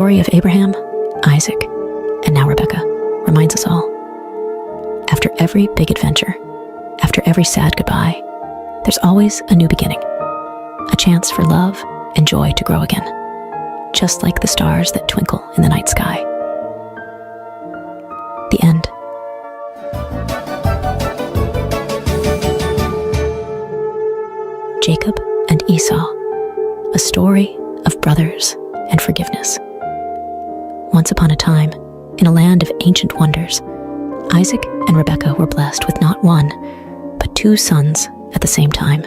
story of Abraham, Isaac, and now Rebekah reminds us all. After every big adventure, after every sad goodbye, there's always a new beginning, a chance for love and joy to grow again, just like the stars that twinkle in the night sky. The end. Jacob and Esau, a story of brothers and forgiveness. Once upon a time, in a land of ancient wonders, Isaac and Rebekah were blessed with not one, but two sons at the same time.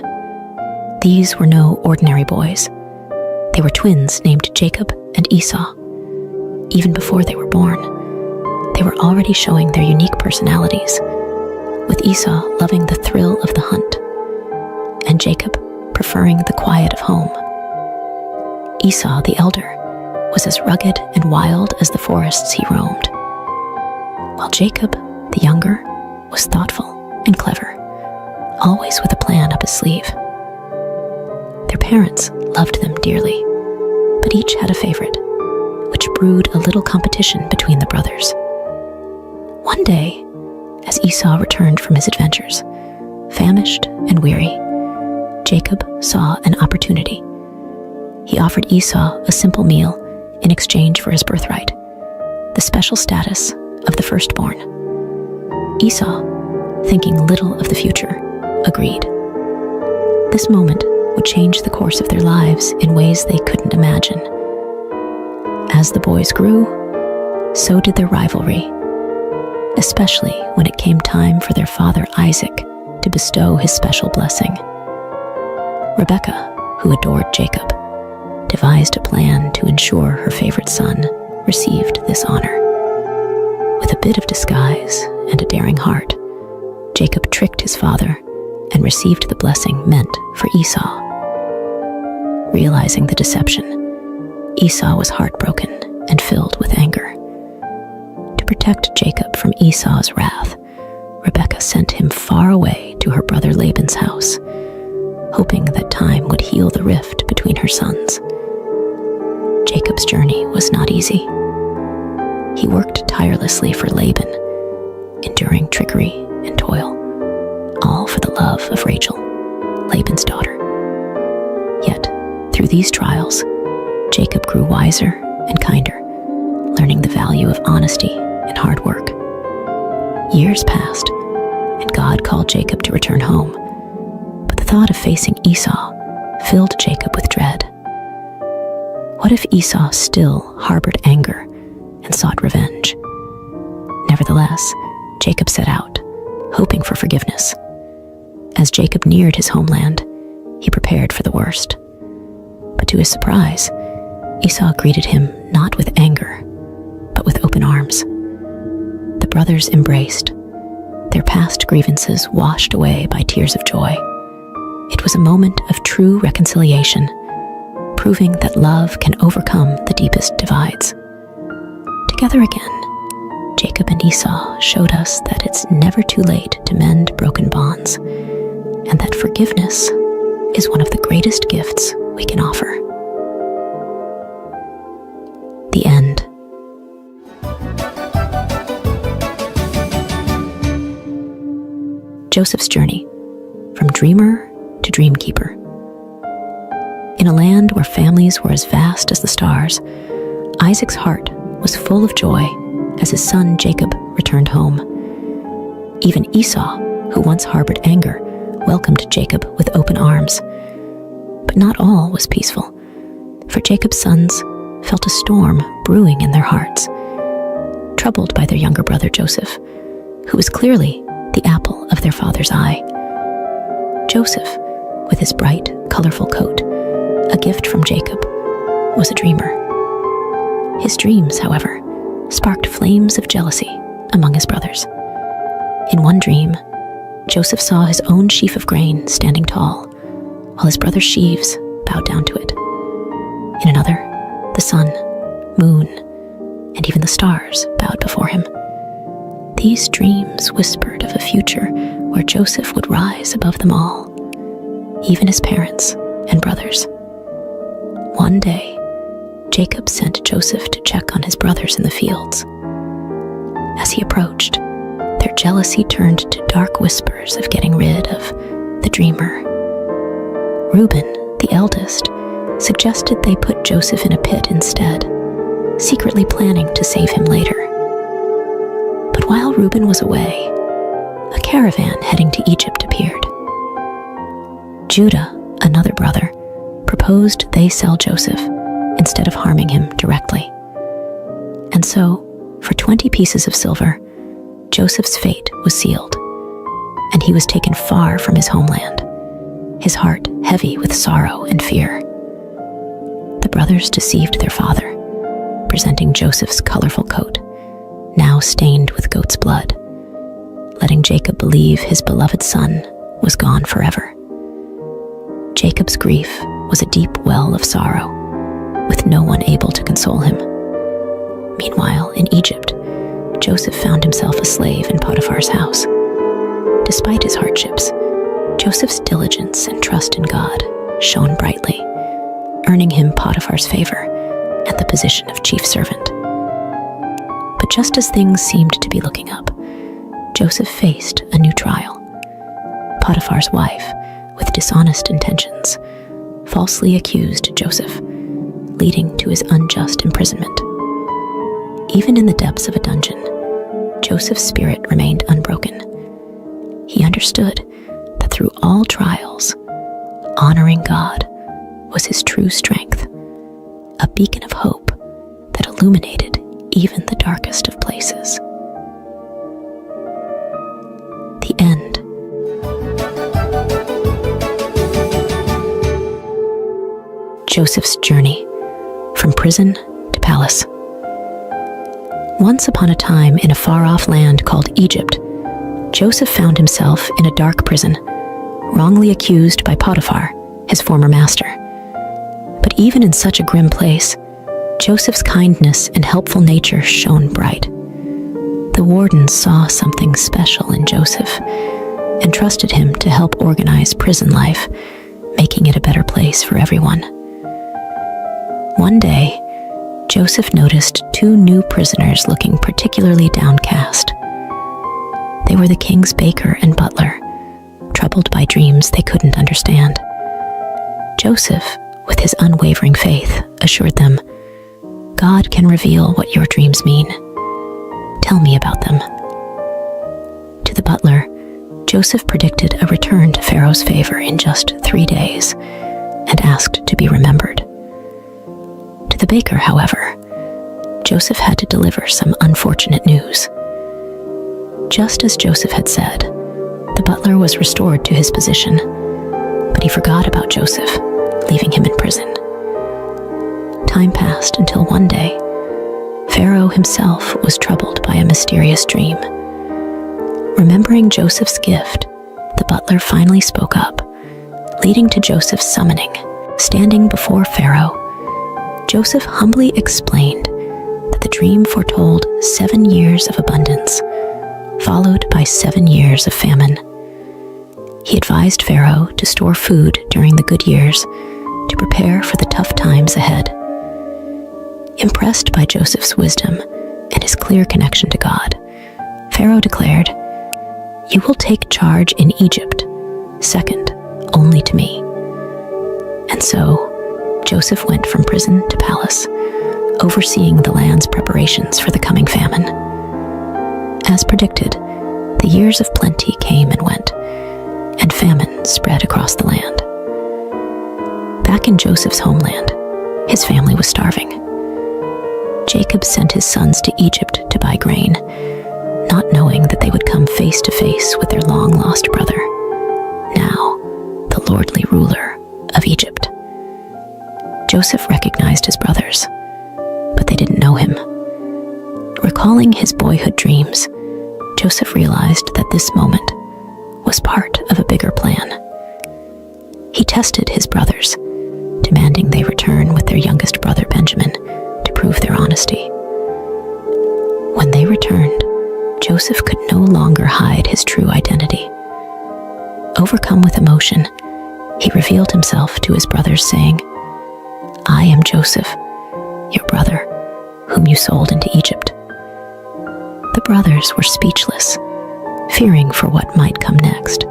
These were no ordinary boys. They were twins named Jacob and Esau. Even before they were born, they were already showing their unique personalities, with Esau loving the thrill of the hunt, and Jacob preferring the quiet of home. Esau, the elder, was as rugged and wild as the forests he roamed, while Jacob, the younger, was thoughtful and clever, always with a plan up his sleeve. Their parents loved them dearly, but each had a favorite, which brewed a little competition between the brothers. One day, as Esau returned from his adventures, famished and weary, Jacob saw an opportunity. He offered Esau a simple meal in exchange for his birthright, the special status of the firstborn. Esau, thinking little of the future, agreed. This moment would change the course of their lives in ways they couldn't imagine. As the boys grew, so did their rivalry, especially when it came time for their father Isaac to bestow his special blessing. Rebekah, who adored Jacob, devised a plan to ensure her favorite son received this honor. With a bit of disguise and a daring heart, Jacob tricked his father and received the blessing meant for Esau. Realizing the deception, Esau was heartbroken and filled with anger. To protect Jacob from Esau's wrath, Rebekah sent him far away to her brother Laban's house, hoping that time would heal the rift between her sons. Jacob's journey was not easy. He worked tirelessly for Laban, enduring trickery and toil, all for the love of Rachel, Laban's daughter. Yet, through these trials, Jacob grew wiser and kinder, learning the value of honesty and hard work. Years passed, and God called Jacob to return home, but the thought of facing Esau filled Jacob with dread. What if Esau still harbored anger and sought revenge? Nevertheless, Jacob set out, hoping for forgiveness. As Jacob neared his homeland, he prepared for the worst. But to his surprise, Esau greeted him not with anger, but with open arms. The brothers embraced, their past grievances washed away by tears of joy. It was a moment of true reconciliation, proving that love can overcome the deepest divides. Together again, Jacob and Esau showed us that it's never too late to mend broken bonds, and that forgiveness is one of the greatest gifts we can offer. The end. Joseph's journey, from dreamer to dreamkeeper. In a land where families were as vast as the stars, Isaac's heart was full of joy as his son Jacob returned home. Even Esau, who once harbored anger, welcomed Jacob with open arms. But not all was peaceful, for Jacob's sons felt a storm brewing in their hearts, troubled by their younger brother Joseph, who was clearly the apple of their father's eye. Joseph, with his bright, colorful coat, a gift from Jacob, was a dreamer. His dreams, however, sparked flames of jealousy among his brothers. In one dream, Joseph saw his own sheaf of grain standing tall, while his brother's sheaves bowed down to it. In another, the sun, moon, and even the stars bowed before him. These dreams whispered of a future where Joseph would rise above them all, even his parents and brothers. One day, Jacob sent Joseph to check on his brothers in the fields. As he approached, their jealousy turned to dark whispers of getting rid of the dreamer. Reuben, the eldest, suggested they put Joseph in a pit instead, secretly planning to save him later. But while Reuben was away, a caravan heading to Egypt appeared. Judah, another brother, proposed they sell Joseph instead of harming him directly. And so, for 20 pieces of silver, Joseph's fate was sealed, and he was taken far from his homeland, his heart heavy with sorrow and fear. The brothers deceived their father, presenting Joseph's colorful coat, now stained with goat's blood, letting Jacob believe his beloved son was gone forever. Jacob's grief was a deep well of sorrow, with no one able to console him. Meanwhile, in Egypt, Joseph found himself a slave in Potiphar's house. Despite his hardships, Joseph's diligence and trust in God shone brightly, earning him Potiphar's favor and the position of chief servant. But just as things seemed to be looking up, Joseph faced a new trial. Potiphar's wife, with dishonest intentions, falsely accused Joseph, leading to his unjust imprisonment. Even in the depths of a dungeon, Joseph's spirit remained unbroken. He understood that through all trials, honoring God was his true strength, a beacon of hope that illuminated even the darkest of places. The end. Joseph's journey from prison to palace. Once upon a time, in a far-off land called Egypt, Joseph found himself in a dark prison, wrongly accused by Potiphar, his former master. But even in such a grim place, Joseph's kindness and helpful nature shone bright. The warden saw something special in Joseph and trusted him to help organize prison life, making it a better place for everyone. One day, Joseph noticed two new prisoners looking particularly downcast. They were the king's baker and butler, troubled by dreams they couldn't understand. Joseph, with his unwavering faith, assured them, "God can reveal what your dreams mean. Tell me about them." To the butler, Joseph predicted a return to Pharaoh's favor in just 3 days and asked to be remembered. To the baker, however, Joseph had to deliver some unfortunate news. Just as Joseph had said, the butler was restored to his position, but he forgot about Joseph, leaving him in prison. Time passed until one day, Pharaoh himself was troubled by a mysterious dream. Remembering Joseph's gift, the butler finally spoke up, leading to Joseph's summoning. Standing before Pharaoh, Joseph humbly explained that the dream foretold 7 years of abundance, followed by 7 years of famine. He advised Pharaoh to store food during the good years to prepare for the tough times ahead. Impressed by Joseph's wisdom and his clear connection to God, Pharaoh declared, "You will take charge in Egypt, second only to me." And so, Joseph went from prison to palace, overseeing the land's preparations for the coming famine. As predicted, the years of plenty came and went, and famine spread across the land. Back in Joseph's homeland, his family was starving. Jacob sent his sons to Egypt to buy grain, not knowing that they would come face to face with their long-lost brother, now the lordly ruler of Egypt. Joseph recognized his brothers, but they didn't know him. Recalling his boyhood dreams, Joseph realized that this moment was part of a bigger plan. He tested his brothers, demanding they return with their youngest brother Benjamin to prove their honesty. When they returned, Joseph could no longer hide his true identity. Overcome with emotion, he revealed himself to his brothers, saying, "I am Joseph, your brother, whom you sold into Egypt." The brothers were speechless, fearing for what might come next.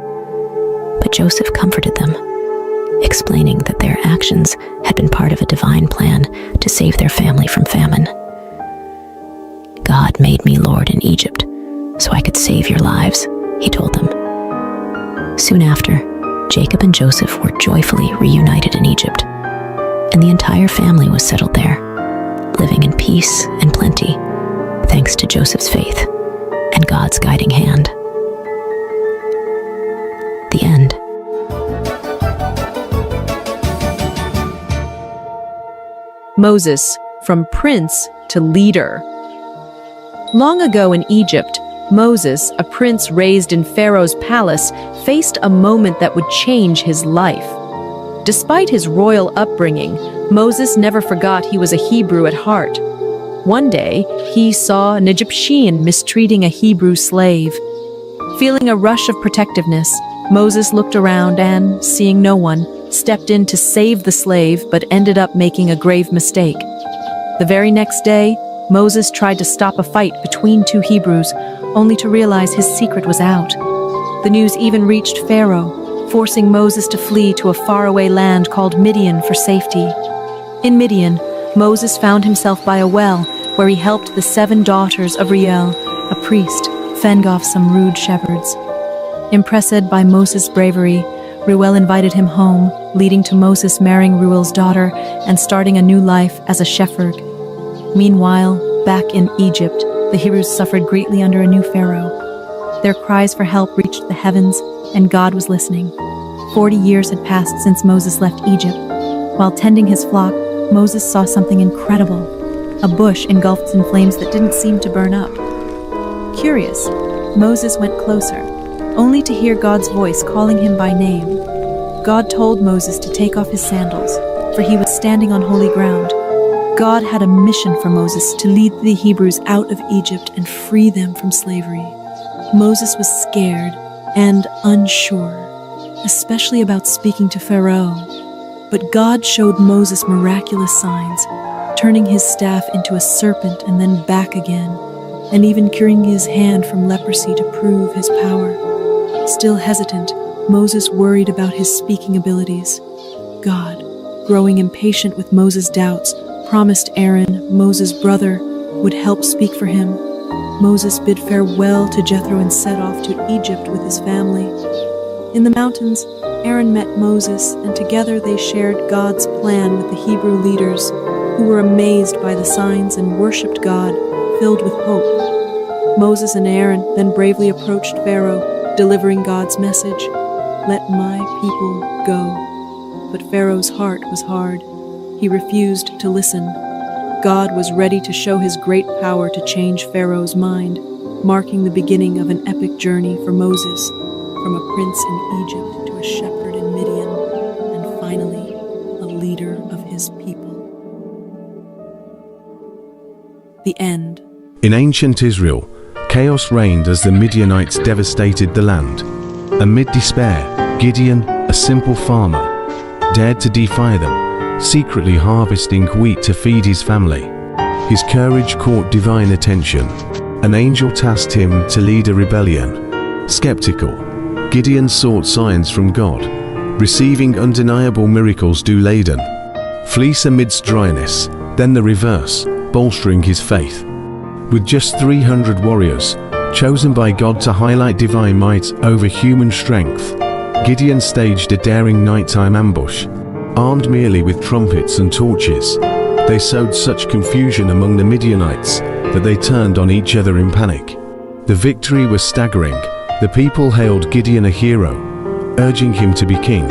But Joseph comforted them, explaining that their actions had been part of a divine plan to save their family from famine. "God made me Lord in Egypt so I could save your lives," he told them. Soon after, Jacob and Joseph were joyfully reunited in Egypt, and the entire family was settled there, living in peace and plenty, thanks to Joseph's faith and God's guiding hand. The end. Moses, from prince to leader. Long ago in Egypt, Moses, a prince raised in Pharaoh's palace, faced a moment that would change his life. Despite his royal upbringing, Moses never forgot he was a Hebrew at heart. One day, he saw an Egyptian mistreating a Hebrew slave. Feeling a rush of protectiveness, Moses looked around and, seeing no one, stepped in to save the slave but ended up making a grave mistake. The very next day, Moses tried to stop a fight between two Hebrews, only to realize his secret was out. The news even reached Pharaoh, forcing Moses to flee to a faraway land called Midian for safety. In Midian, Moses found himself by a well, where he helped the 7 daughters of Reuel, a priest, fend off some rude shepherds. Impressed by Moses' bravery, Reuel invited him home, leading to Moses marrying Reuel's daughter and starting a new life as a shepherd. Meanwhile, back in Egypt, the Hebrews suffered greatly under a new pharaoh. Their cries for help reached the heavens, and God was listening. 40 years had passed since Moses left Egypt. While tending his flock, Moses saw something incredible: a bush engulfed in flames that didn't seem to burn up. Curious, Moses went closer, only to hear God's voice calling him by name. God told Moses to take off his sandals, for he was standing on holy ground. God had a mission for Moses to lead the Hebrews out of Egypt and free them from slavery. Moses was scared and unsure, especially about speaking to Pharaoh. But God showed Moses miraculous signs, turning his staff into a serpent and then back again, and even curing his hand from leprosy to prove his power. Still hesitant, Moses worried about his speaking abilities. God, growing impatient with Moses' doubts, promised Aaron, Moses' brother, would help speak for him. Moses bid farewell to Jethro and set off to Egypt with his family. In the mountains, Aaron met Moses, and together they shared God's plan with the Hebrew leaders, who were amazed by the signs and worshipped God, filled with hope. Moses and Aaron then bravely approached Pharaoh, delivering God's message, "Let my people go." But Pharaoh's heart was hard. He refused to listen. God was ready to show his great power to change Pharaoh's mind, marking the beginning of an epic journey for Moses, from a prince in Egypt to a shepherd in Midian, and finally, a leader of his people. The end. In ancient Israel, chaos reigned as the Midianites devastated the land. Amid despair, Gideon, a simple farmer, dared to defy them, secretly harvesting wheat to feed his family. His courage caught divine attention. An angel tasked him to lead a rebellion. Skeptical, Gideon sought signs from God, receiving undeniable miracles dew-laden. Fleece amidst dryness, then the reverse, bolstering his faith. With just 300 warriors, chosen by God to highlight divine might over human strength, Gideon staged a daring nighttime ambush. Armed merely with trumpets and torches, they sowed such confusion among the Midianites that they turned on each other in panic. The victory was staggering. The people hailed Gideon a hero, urging him to be king.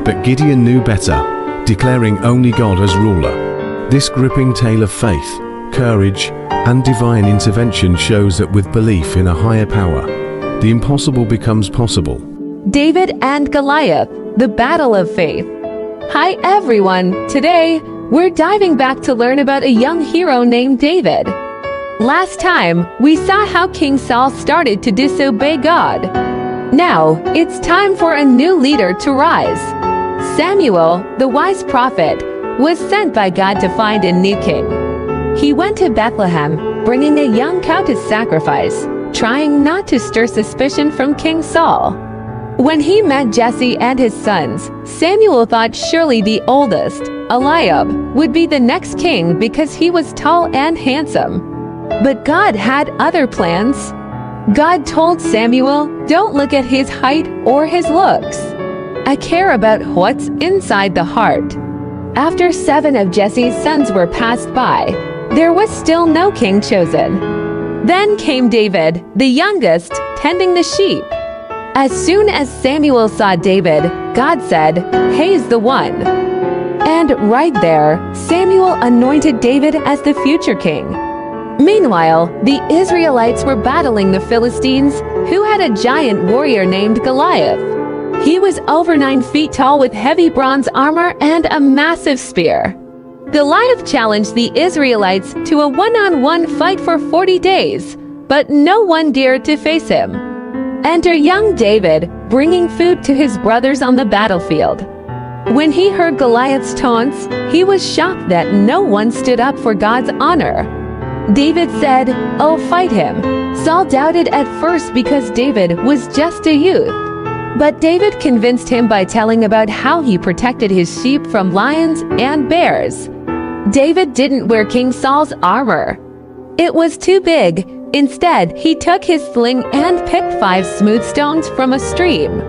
But Gideon knew better, declaring only God as ruler. This gripping tale of faith, courage, and divine intervention shows that with belief in a higher power, the impossible becomes possible. David and Goliath, the battle of faith. Hi everyone! Today, we're diving back to learn about a young hero named David. Last time, we saw how King Saul started to disobey God. Now, it's time for a new leader to rise. Samuel, the wise prophet, was sent by God to find a new king. He went to Bethlehem, bringing a young cow to sacrifice, trying not to stir suspicion from King Saul. When he met Jesse and his sons, Samuel thought surely the oldest, Eliab, would be the next king because he was tall and handsome. But God had other plans. God told Samuel, "Don't look at his height or his looks. I care about what's inside the heart." After 7 of Jesse's sons were passed by, there was still no king chosen. Then came David, the youngest, tending the sheep. As soon as Samuel saw David, God said, "He's the one." And right there, Samuel anointed David as the future king. Meanwhile, the Israelites were battling the Philistines, who had a giant warrior named Goliath. He was over 9 feet tall with heavy bronze armor and a massive spear. Goliath challenged the Israelites to a one-on-one fight for 40 days, but no one dared to face him. Enter young David, bringing food to his brothers on the battlefield. When he heard Goliath's taunts, he was shocked that no one stood up for God's honor. David said, "I'll fight him." Saul doubted at first because David was just a youth. But David convinced him by telling about how he protected his sheep from lions and bears. David didn't wear King Saul's armor. It was too big. Instead, he took his sling and picked 5 smooth stones from a stream.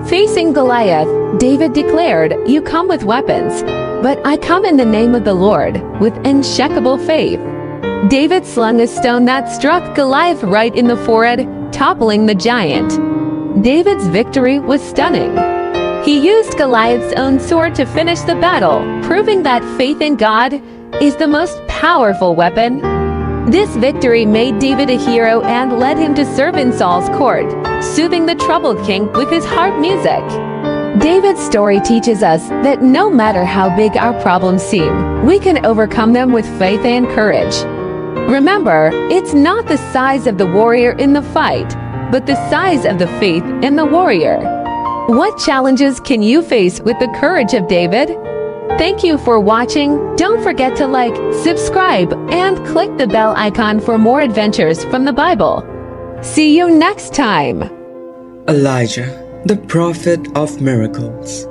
Facing Goliath, David declared, "You come with weapons, but I come in the name of the Lord, with unshakable faith." David slung a stone that struck Goliath right in the forehead, toppling the giant. David's victory was stunning. He used Goliath's own sword to finish the battle, proving that faith in God is the most powerful weapon. This victory made David a hero and led him to serve in Saul's court, soothing the troubled king with his harp music. David's story teaches us that no matter how big our problems seem, we can overcome them with faith and courage. Remember, it's not the size of the warrior in the fight, but the size of the faith in the warrior. What challenges can you face with the courage of David? Thank you for watching. Don't forget to like, subscribe, and click the bell icon for more adventures from the Bible. See you next time. Elijah, the prophet of miracles.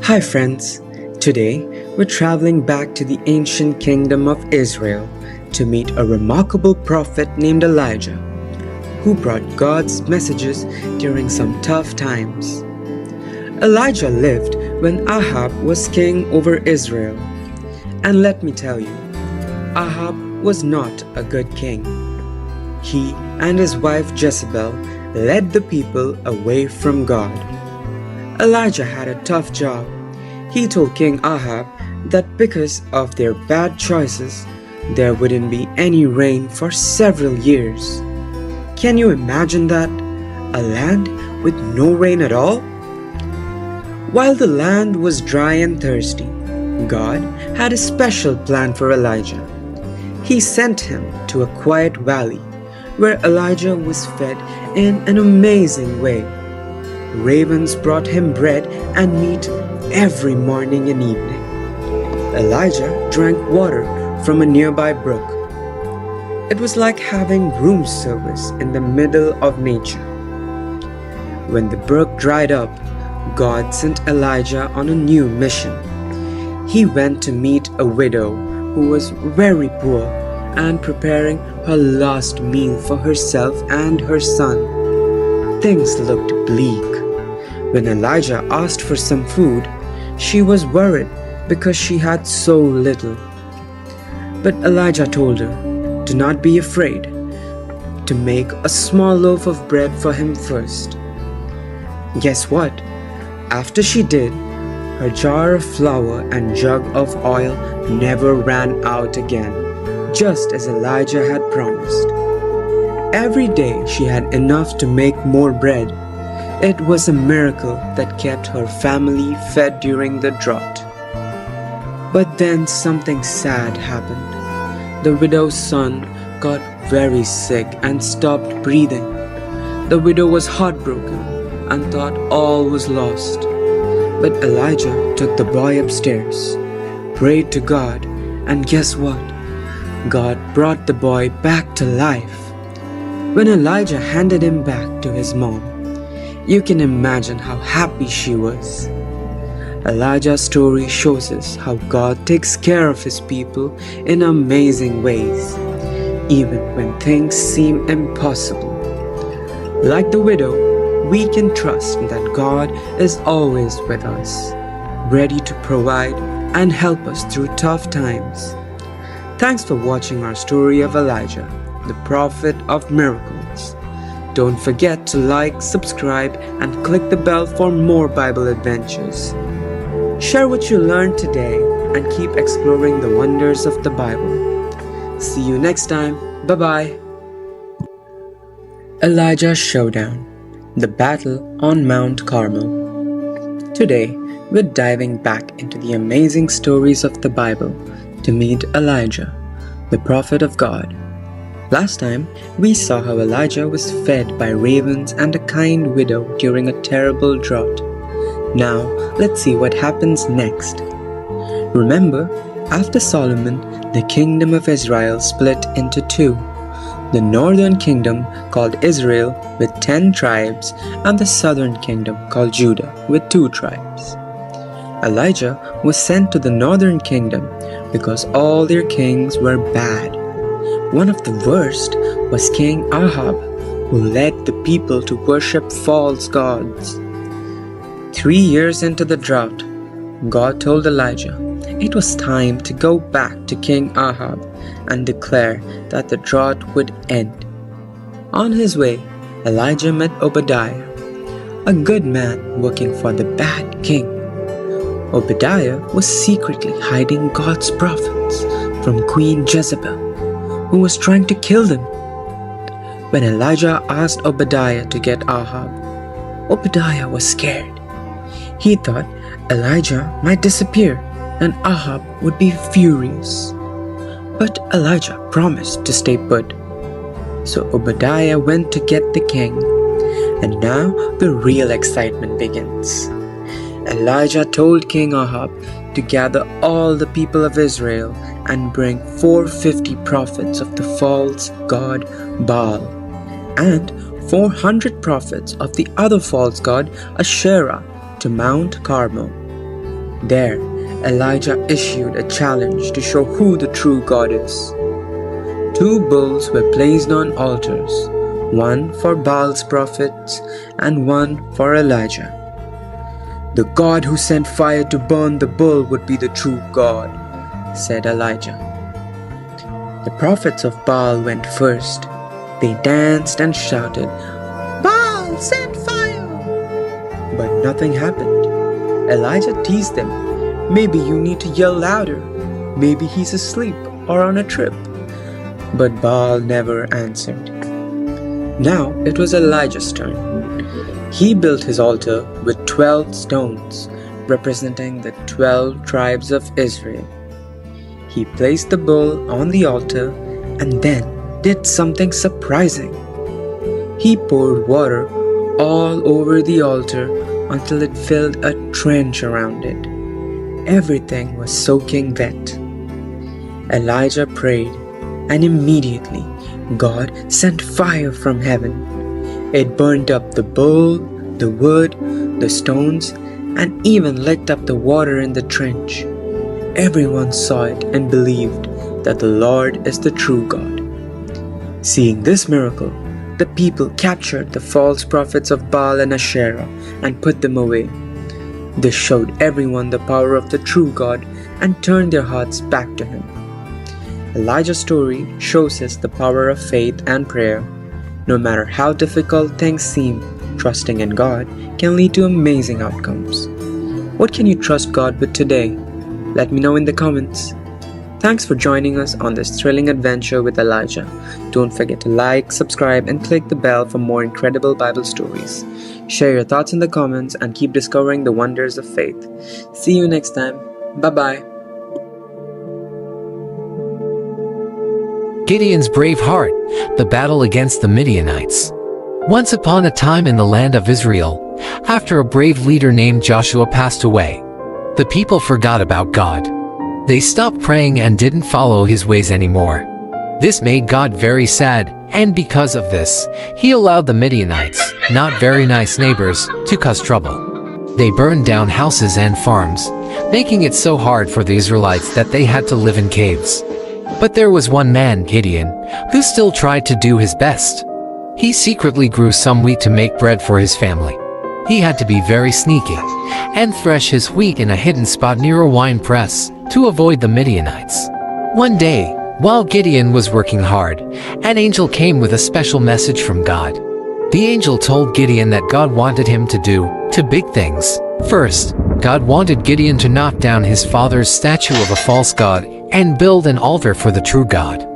Hi friends, today we're traveling back to the ancient kingdom of Israel to meet a remarkable prophet named Elijah, who brought God's messages during some tough times. Elijah lived when Ahab was king over Israel. And let me tell you, Ahab was not a good king. He and his wife Jezebel led the people away from God. Elijah had a tough job. He told King Ahab that because of their bad choices, there wouldn't be any rain for several years. Can you imagine that? A land with no rain at all? While the land was dry and thirsty, God had a special plan for Elijah. He sent him to a quiet valley where Elijah was fed in an amazing way. Ravens brought him bread and meat every morning and evening. Elijah drank water from a nearby brook. It was like having room service in the middle of nature. When the brook dried up, God sent Elijah on a new mission. He went to meet a widow who was very poor and preparing her last meal for herself and her son. Things looked bleak. When Elijah asked for some food, she was worried because she had so little. But Elijah told her, "Do not be afraid, to make a small loaf of bread for him first." Guess what? After she did, her jar of flour and jug of oil never ran out again, just as Elijah had promised. Every day she had enough to make more bread. It was a miracle that kept her family fed during the drought. But then something sad happened. The widow's son got very sick and stopped breathing. The widow was heartbroken and thought all was lost. But Elijah took the boy upstairs, prayed to God, and guess what? God brought the boy back to life. When Elijah handed him back to his mom, you can imagine how happy she was. Elijah's story shows us how God takes care of his people in amazing ways, even when things seem impossible. Like the widow, we can trust that God is always with us, ready to provide and help us through tough times. Thanks for watching our story of Elijah, the prophet of miracles. Don't forget to like, subscribe, and click the bell for more Bible adventures. Share what you learned today and keep exploring the wonders of the Bible. See you next time. Bye-bye. Elijah's Showdown, the battle on Mount Carmel. Today, we're diving back into the amazing stories of the Bible to meet Elijah, the prophet of God. Last time, we saw how Elijah was fed by ravens and a kind widow during a terrible drought. Now, let's see what happens next. Remember, after Solomon, the kingdom of Israel split into two. The northern kingdom called Israel with 10 tribes and the southern kingdom called Judah with 2 tribes. Elijah was sent to the northern kingdom because all their kings were bad. One of the worst was King Ahab, who led the people to worship false gods. 3 years into the drought, God told Elijah it was time to go back to King Ahab and declare that the drought would end. On his way, Elijah met Obadiah, a good man working for the bad king. Obadiah was secretly hiding God's prophets from Queen Jezebel, who was trying to kill them. When Elijah asked Obadiah to get Ahab, Obadiah was scared. He thought Elijah might disappear and Ahab would be furious. But Elijah promised to stay put. So Obadiah went to get the king. And now the real excitement begins. Elijah told King Ahab to gather all the people of Israel and bring 450 prophets of the false god Baal and 400 prophets of the other false god Asherah to Mount Carmel. There, Elijah issued a challenge to show who the true God is. 2 bulls were placed on altars, one for Baal's prophets and one for Elijah. The God who sent fire to burn the bull would be the true God, said Elijah. The prophets of Baal went first. They danced and shouted, "Baal, send fire!" But nothing happened. Elijah teased them. Maybe you need to yell louder. Maybe he's asleep or on a trip. But Baal never answered. Now it was Elijah's turn. He built his altar with 12 stones, representing the 12 tribes of Israel. He placed the bull on the altar and then did something surprising. He poured water all over the altar until it filled a trench around it. Everything was soaking wet. Elijah prayed, and immediately God sent fire from heaven. It burned up the bull, the wood, the stones, and even licked up the water in the trench. Everyone saw it and believed that the Lord is the true God. Seeing this miracle, the people captured the false prophets of Baal and Asherah and put them away. This showed everyone the power of the true God and turned their hearts back to Him. Elijah's story shows us the power of faith and prayer. No matter how difficult things seem, trusting in God can lead to amazing outcomes. What can you trust God with today? Let me know in the comments. Thanks for joining us on this thrilling adventure with Elijah. Don't forget to like, subscribe, and click the bell for more incredible Bible stories. Share your thoughts in the comments and keep discovering the wonders of faith. See you next time. Bye-bye. Gideon's brave heart, the battle against the Midianites. Once upon a time in the land of Israel, after a brave leader named Joshua passed away, the people forgot about God. They stopped praying and didn't follow his ways anymore. This made God very sad, and because of this, he allowed the Midianites, not very nice neighbors, to cause trouble. They burned down houses and farms, making it so hard for the Israelites that they had to live in caves. But there was one man, Gideon, who still tried to do his best. He secretly grew some wheat to make bread for his family. He had to be very sneaky and thresh his wheat in a hidden spot near a wine press to avoid the Midianites. One day, while Gideon was working hard, an angel came with a special message from God. The angel told Gideon that God wanted him to do two big things. First, God wanted Gideon to knock down his father's statue of a false god and build an altar for the true God.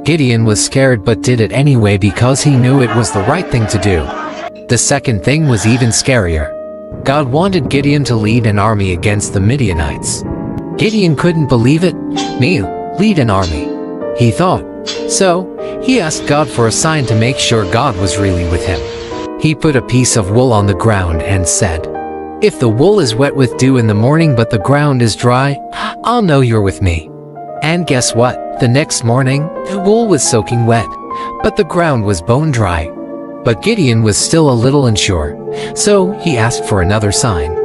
Gideon was scared but did it anyway because he knew it was the right thing to do. The second thing was even scarier. God wanted Gideon to lead an army against the Midianites. Gideon couldn't believe it. Me, lead an army, he thought. So, he asked God for a sign to make sure God was really with him. He put a piece of wool on the ground and said, "If the wool is wet with dew in the morning but the ground is dry, I'll know you're with me." And guess what? The next morning, the wool was soaking wet, but the ground was bone dry. But Gideon was still a little unsure, so he asked for another sign.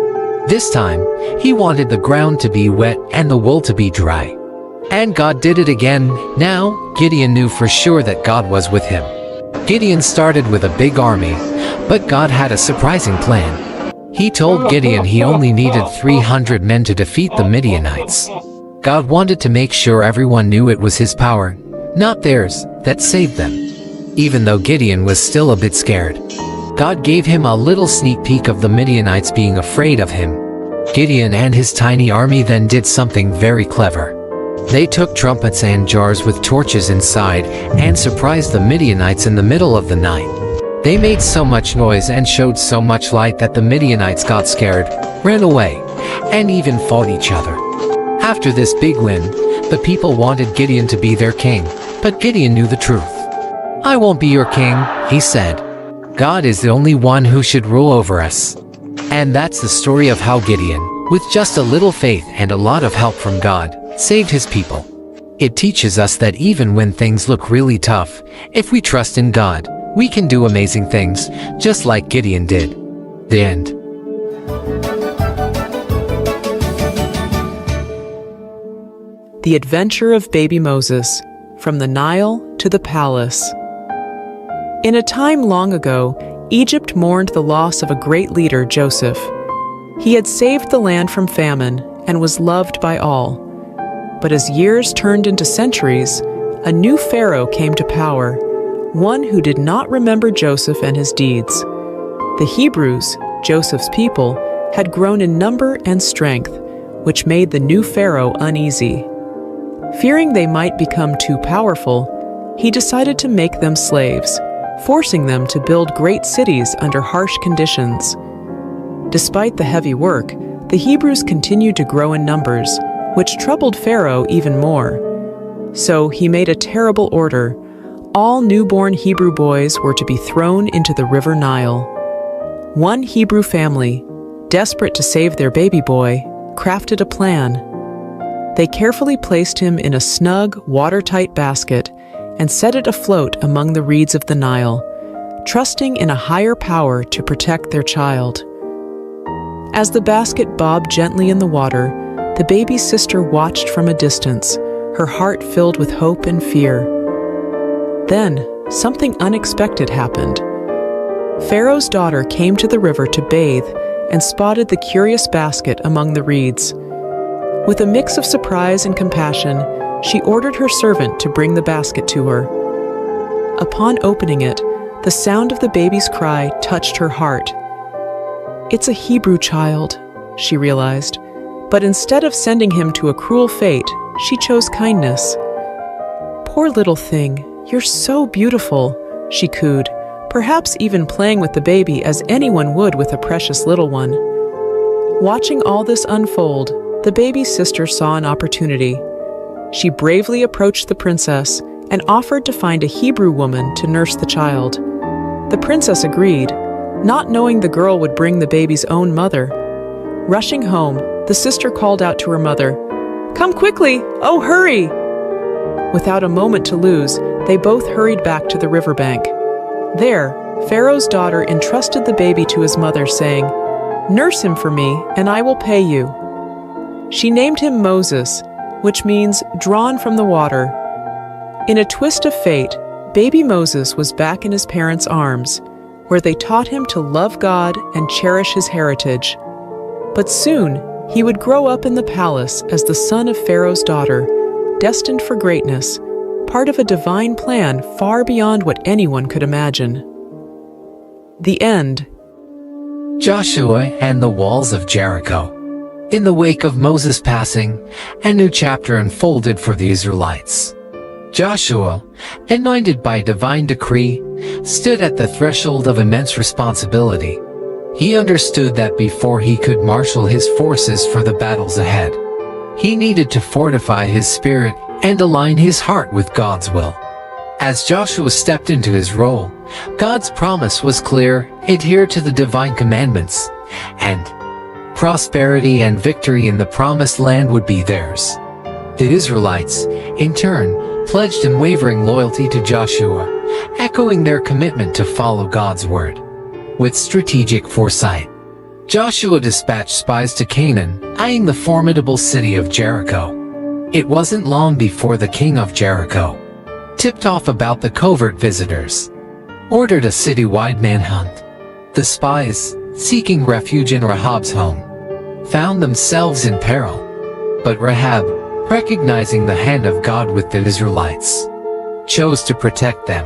This time, he wanted the ground to be wet and the wool to be dry. And God did it again. Now, Gideon knew for sure that God was with him. Gideon started with a big army, but God had a surprising plan. He told Gideon he only needed 300 men to defeat the Midianites. God wanted to make sure everyone knew it was his power, not theirs, that saved them. Even though Gideon was still a bit scared, God gave him a little sneak peek of the Midianites being afraid of him. Gideon and his tiny army then did something very clever. They took trumpets and jars with torches inside and surprised the Midianites in the middle of the night. They made so much noise and showed so much light that the Midianites got scared, ran away, and even fought each other. After this big win, the people wanted Gideon to be their king, but Gideon knew the truth. "I won't be your king," he said. "God is the only one who should rule over us." And that's the story of how Gideon, with just a little faith and a lot of help from God, saved his people. It teaches us that even when things look really tough, if we trust in God, we can do amazing things, just like Gideon did. The end. The Adventure of Baby Moses, From the Nile to the Palace. In a time long ago, Egypt mourned the loss of a great leader, Joseph. He had saved the land from famine and was loved by all. But as years turned into centuries, a new pharaoh came to power, one who did not remember Joseph and his deeds. The Hebrews, Joseph's people, had grown in number and strength, which made the new pharaoh uneasy. Fearing they might become too powerful, he decided to make them slaves, forcing them to build great cities under harsh conditions. Despite the heavy work, the Hebrews continued to grow in numbers, which troubled Pharaoh even more. So he made a terrible order. All newborn Hebrew boys were to be thrown into the river Nile. One Hebrew family, desperate to save their baby boy, crafted a plan. They carefully placed him in a snug, watertight basket and set it afloat among the reeds of the Nile, trusting in a higher power to protect their child. As the basket bobbed gently in the water, the baby's sister watched from a distance, her heart filled with hope and fear. Then, something unexpected happened. Pharaoh's daughter came to the river to bathe and spotted the curious basket among the reeds. With a mix of surprise and compassion, she ordered her servant to bring the basket to her. Upon opening it, the sound of the baby's cry touched her heart. It's a Hebrew child, she realized, but instead of sending him to a cruel fate, she chose kindness. Poor little thing, you're so beautiful, she cooed, perhaps even playing with the baby as anyone would with a precious little one. Watching all this unfold, the baby's sister saw an opportunity. She bravely approached the princess and offered to find a Hebrew woman to nurse the child. The princess agreed, not knowing the girl would bring the baby's own mother. Rushing home, the sister called out to her mother, Come quickly! Oh, hurry! Without a moment to lose, they both hurried back to the riverbank. There, Pharaoh's daughter entrusted the baby to his mother, saying, "Nurse him for me, and I will pay you." She named him Moses, which means drawn from the water. In a twist of fate, baby Moses was back in his parents' arms, where they taught him to love God and cherish his heritage. But soon, he would grow up in the palace as the son of Pharaoh's daughter, destined for greatness, part of a divine plan far beyond what anyone could imagine. The end. Joshua and the walls of Jericho. In the wake of Moses' passing, a new chapter unfolded for the Israelites. Joshua, anointed by divine decree, stood at the threshold of immense responsibility. He understood that before he could marshal his forces for the battles ahead, he needed to fortify his spirit and align his heart with God's will. As Joshua stepped into his role, God's promise was clear: adhere to the divine commandments, and prosperity and victory in the promised land would be theirs. The Israelites, in turn, pledged unwavering loyalty to Joshua, echoing their commitment to follow God's word. With strategic foresight, Joshua dispatched spies to Canaan, eyeing the formidable city of Jericho. It wasn't long before the king of Jericho, tipped off about the covert visitors, ordered a citywide manhunt. The spies, seeking refuge in Rahab's home, found themselves in peril. But Rahab, recognizing the hand of God with the Israelites, chose to protect them,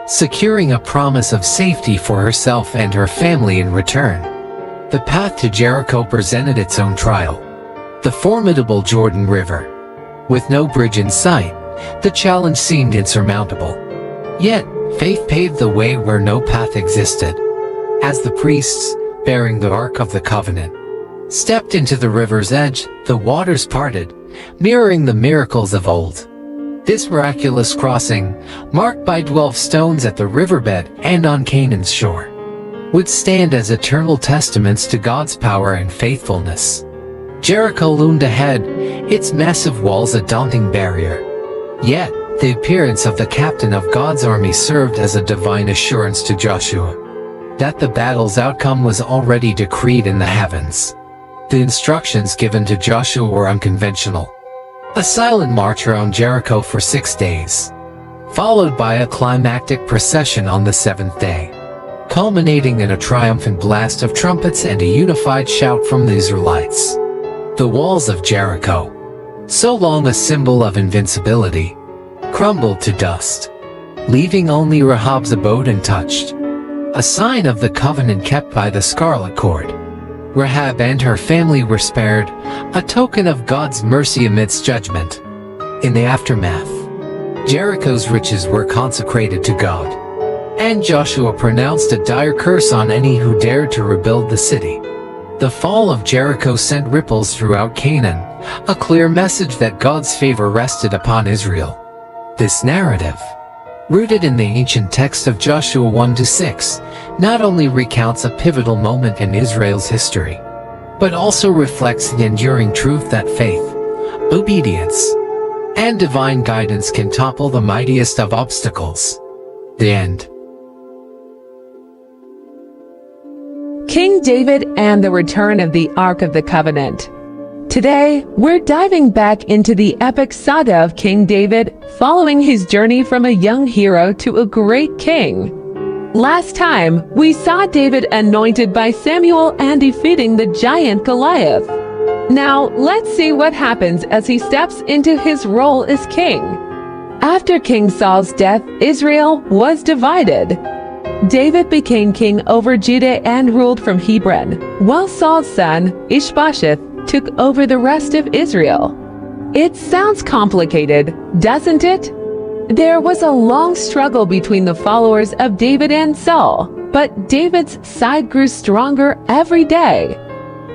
securing a promise of safety for herself and her family in return. The path to Jericho presented its own trial. The formidable Jordan River. With no bridge in sight, the challenge seemed insurmountable. Yet, faith paved the way where no path existed. As the priests, bearing the Ark of the Covenant, stepped into the river's edge, the waters parted, mirroring the miracles of old. This miraculous crossing, marked by 12 stones at the riverbed and on Canaan's shore, would stand as eternal testaments to God's power and faithfulness. Jericho loomed ahead, its massive walls a daunting barrier. Yet, the appearance of the captain of God's army served as a divine assurance to Joshua that the battle's outcome was already decreed in the heavens. The instructions given to Joshua were unconventional. A silent march around Jericho for 6 days, followed by a climactic procession on the 7th day, culminating in a triumphant blast of trumpets and a unified shout from the Israelites. The walls of Jericho, so long a symbol of invincibility, crumbled to dust, leaving only Rahab's abode untouched, a sign of the covenant kept by the scarlet cord. Rahab and her family were spared, a token of God's mercy amidst judgment. In the aftermath, Jericho's riches were consecrated to God, and Joshua pronounced a dire curse on any who dared to rebuild the city. The fall of Jericho sent ripples throughout Canaan, a clear message that God's favor rested upon Israel. This narrative, rooted in the ancient text of Joshua 1-6, not only recounts a pivotal moment in Israel's history, but also reflects the enduring truth that faith, obedience, and divine guidance can topple the mightiest of obstacles. The end. King David and the return of the Ark of the Covenant. Today, we're diving back into the epic saga of King David, following his journey from a young hero to a great king. Last time, we saw David anointed by Samuel and defeating the giant Goliath. Now, let's see what happens as he steps into his role as king. After King Saul's death, Israel was divided. David became king over Judah and ruled from Hebron, while Saul's son, Ishbosheth, took over the rest of Israel. It sounds complicated, doesn't it? There was a long struggle between the followers of David and Saul, but David's side grew stronger every day.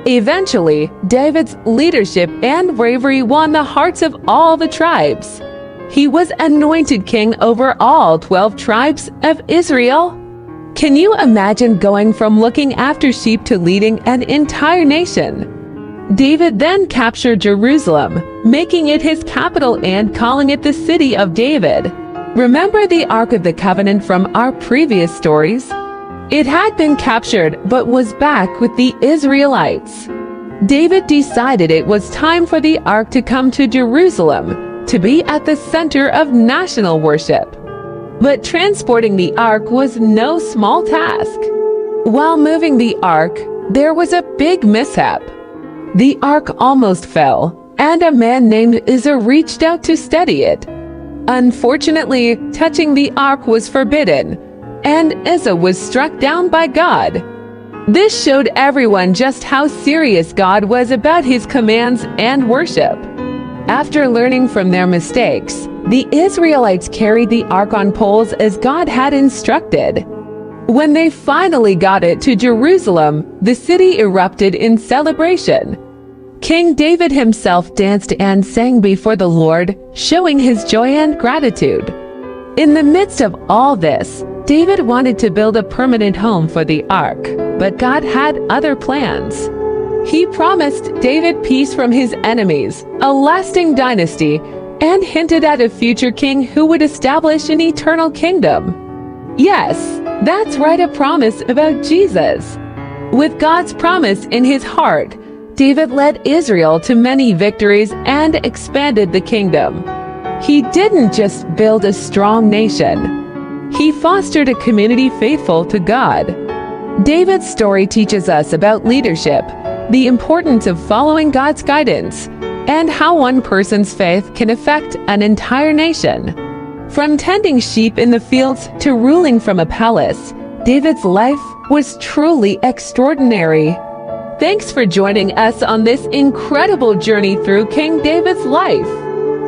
Eventually, David's leadership and bravery won the hearts of all the tribes. He was anointed king over all 12 tribes of Israel. Can you imagine going from looking after sheep to leading an entire nation? David then captured Jerusalem, making it his capital and calling it the City of David. Remember the Ark of the Covenant from our previous stories? It had been captured but was back with the Israelites. David decided it was time for the Ark to come to Jerusalem, to be at the center of national worship. But transporting the Ark was no small task. While moving the Ark, there was a big mishap. The Ark almost fell, and a man named Esau reached out to steady it. Unfortunately, touching the Ark was forbidden, and Esau was struck down by God. This showed everyone just how serious God was about his commands and worship. After learning from their mistakes, the Israelites carried the Ark on poles as God had instructed. When they finally got it to Jerusalem, the city erupted in celebration. King David himself danced and sang before the Lord, showing his joy and gratitude. In the midst of all this, David wanted to build a permanent home for the Ark, but God had other plans. He promised David peace from his enemies, a lasting dynasty, and hinted at a future king who would establish an eternal kingdom. Yes, that's right, a promise about Jesus. With God's promise in his heart, David led Israel to many victories and expanded the kingdom. He didn't just build a strong nation. He fostered a community faithful to God. David's story teaches us about leadership, the importance of following God's guidance, and how one person's faith can affect an entire nation. From tending sheep in the fields to ruling from a palace, David's life was truly extraordinary. Thanks for joining us on this incredible journey through King David's life.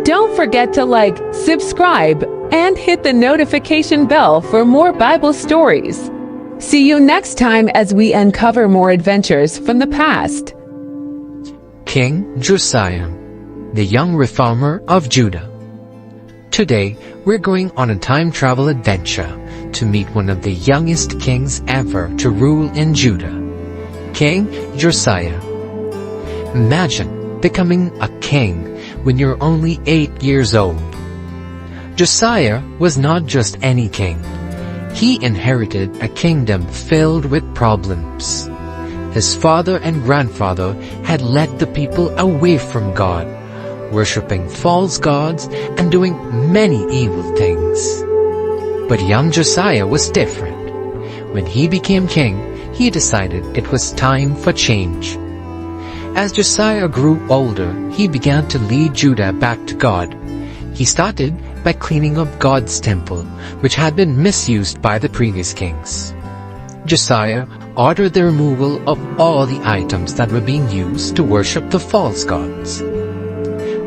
Don't forget to like, subscribe, and hit the notification bell for more Bible stories. See you next time as we uncover more adventures from the past. King Josiah, the young reformer of Judah. Today, we're going on a time travel adventure to meet one of the youngest kings ever to rule in Judah, King Josiah. Imagine becoming a king when you're only 8 years old. Josiah was not just any king. He inherited a kingdom filled with problems. His father and grandfather had led the people away from God, worshipping false gods and doing many evil things. But young Josiah was different. When he became king, he decided it was time for change. As Josiah grew older, he began to lead Judah back to God. He started by cleaning up God's temple, which had been misused by the previous kings. Josiah ordered the removal of all the items that were being used to worship the false gods.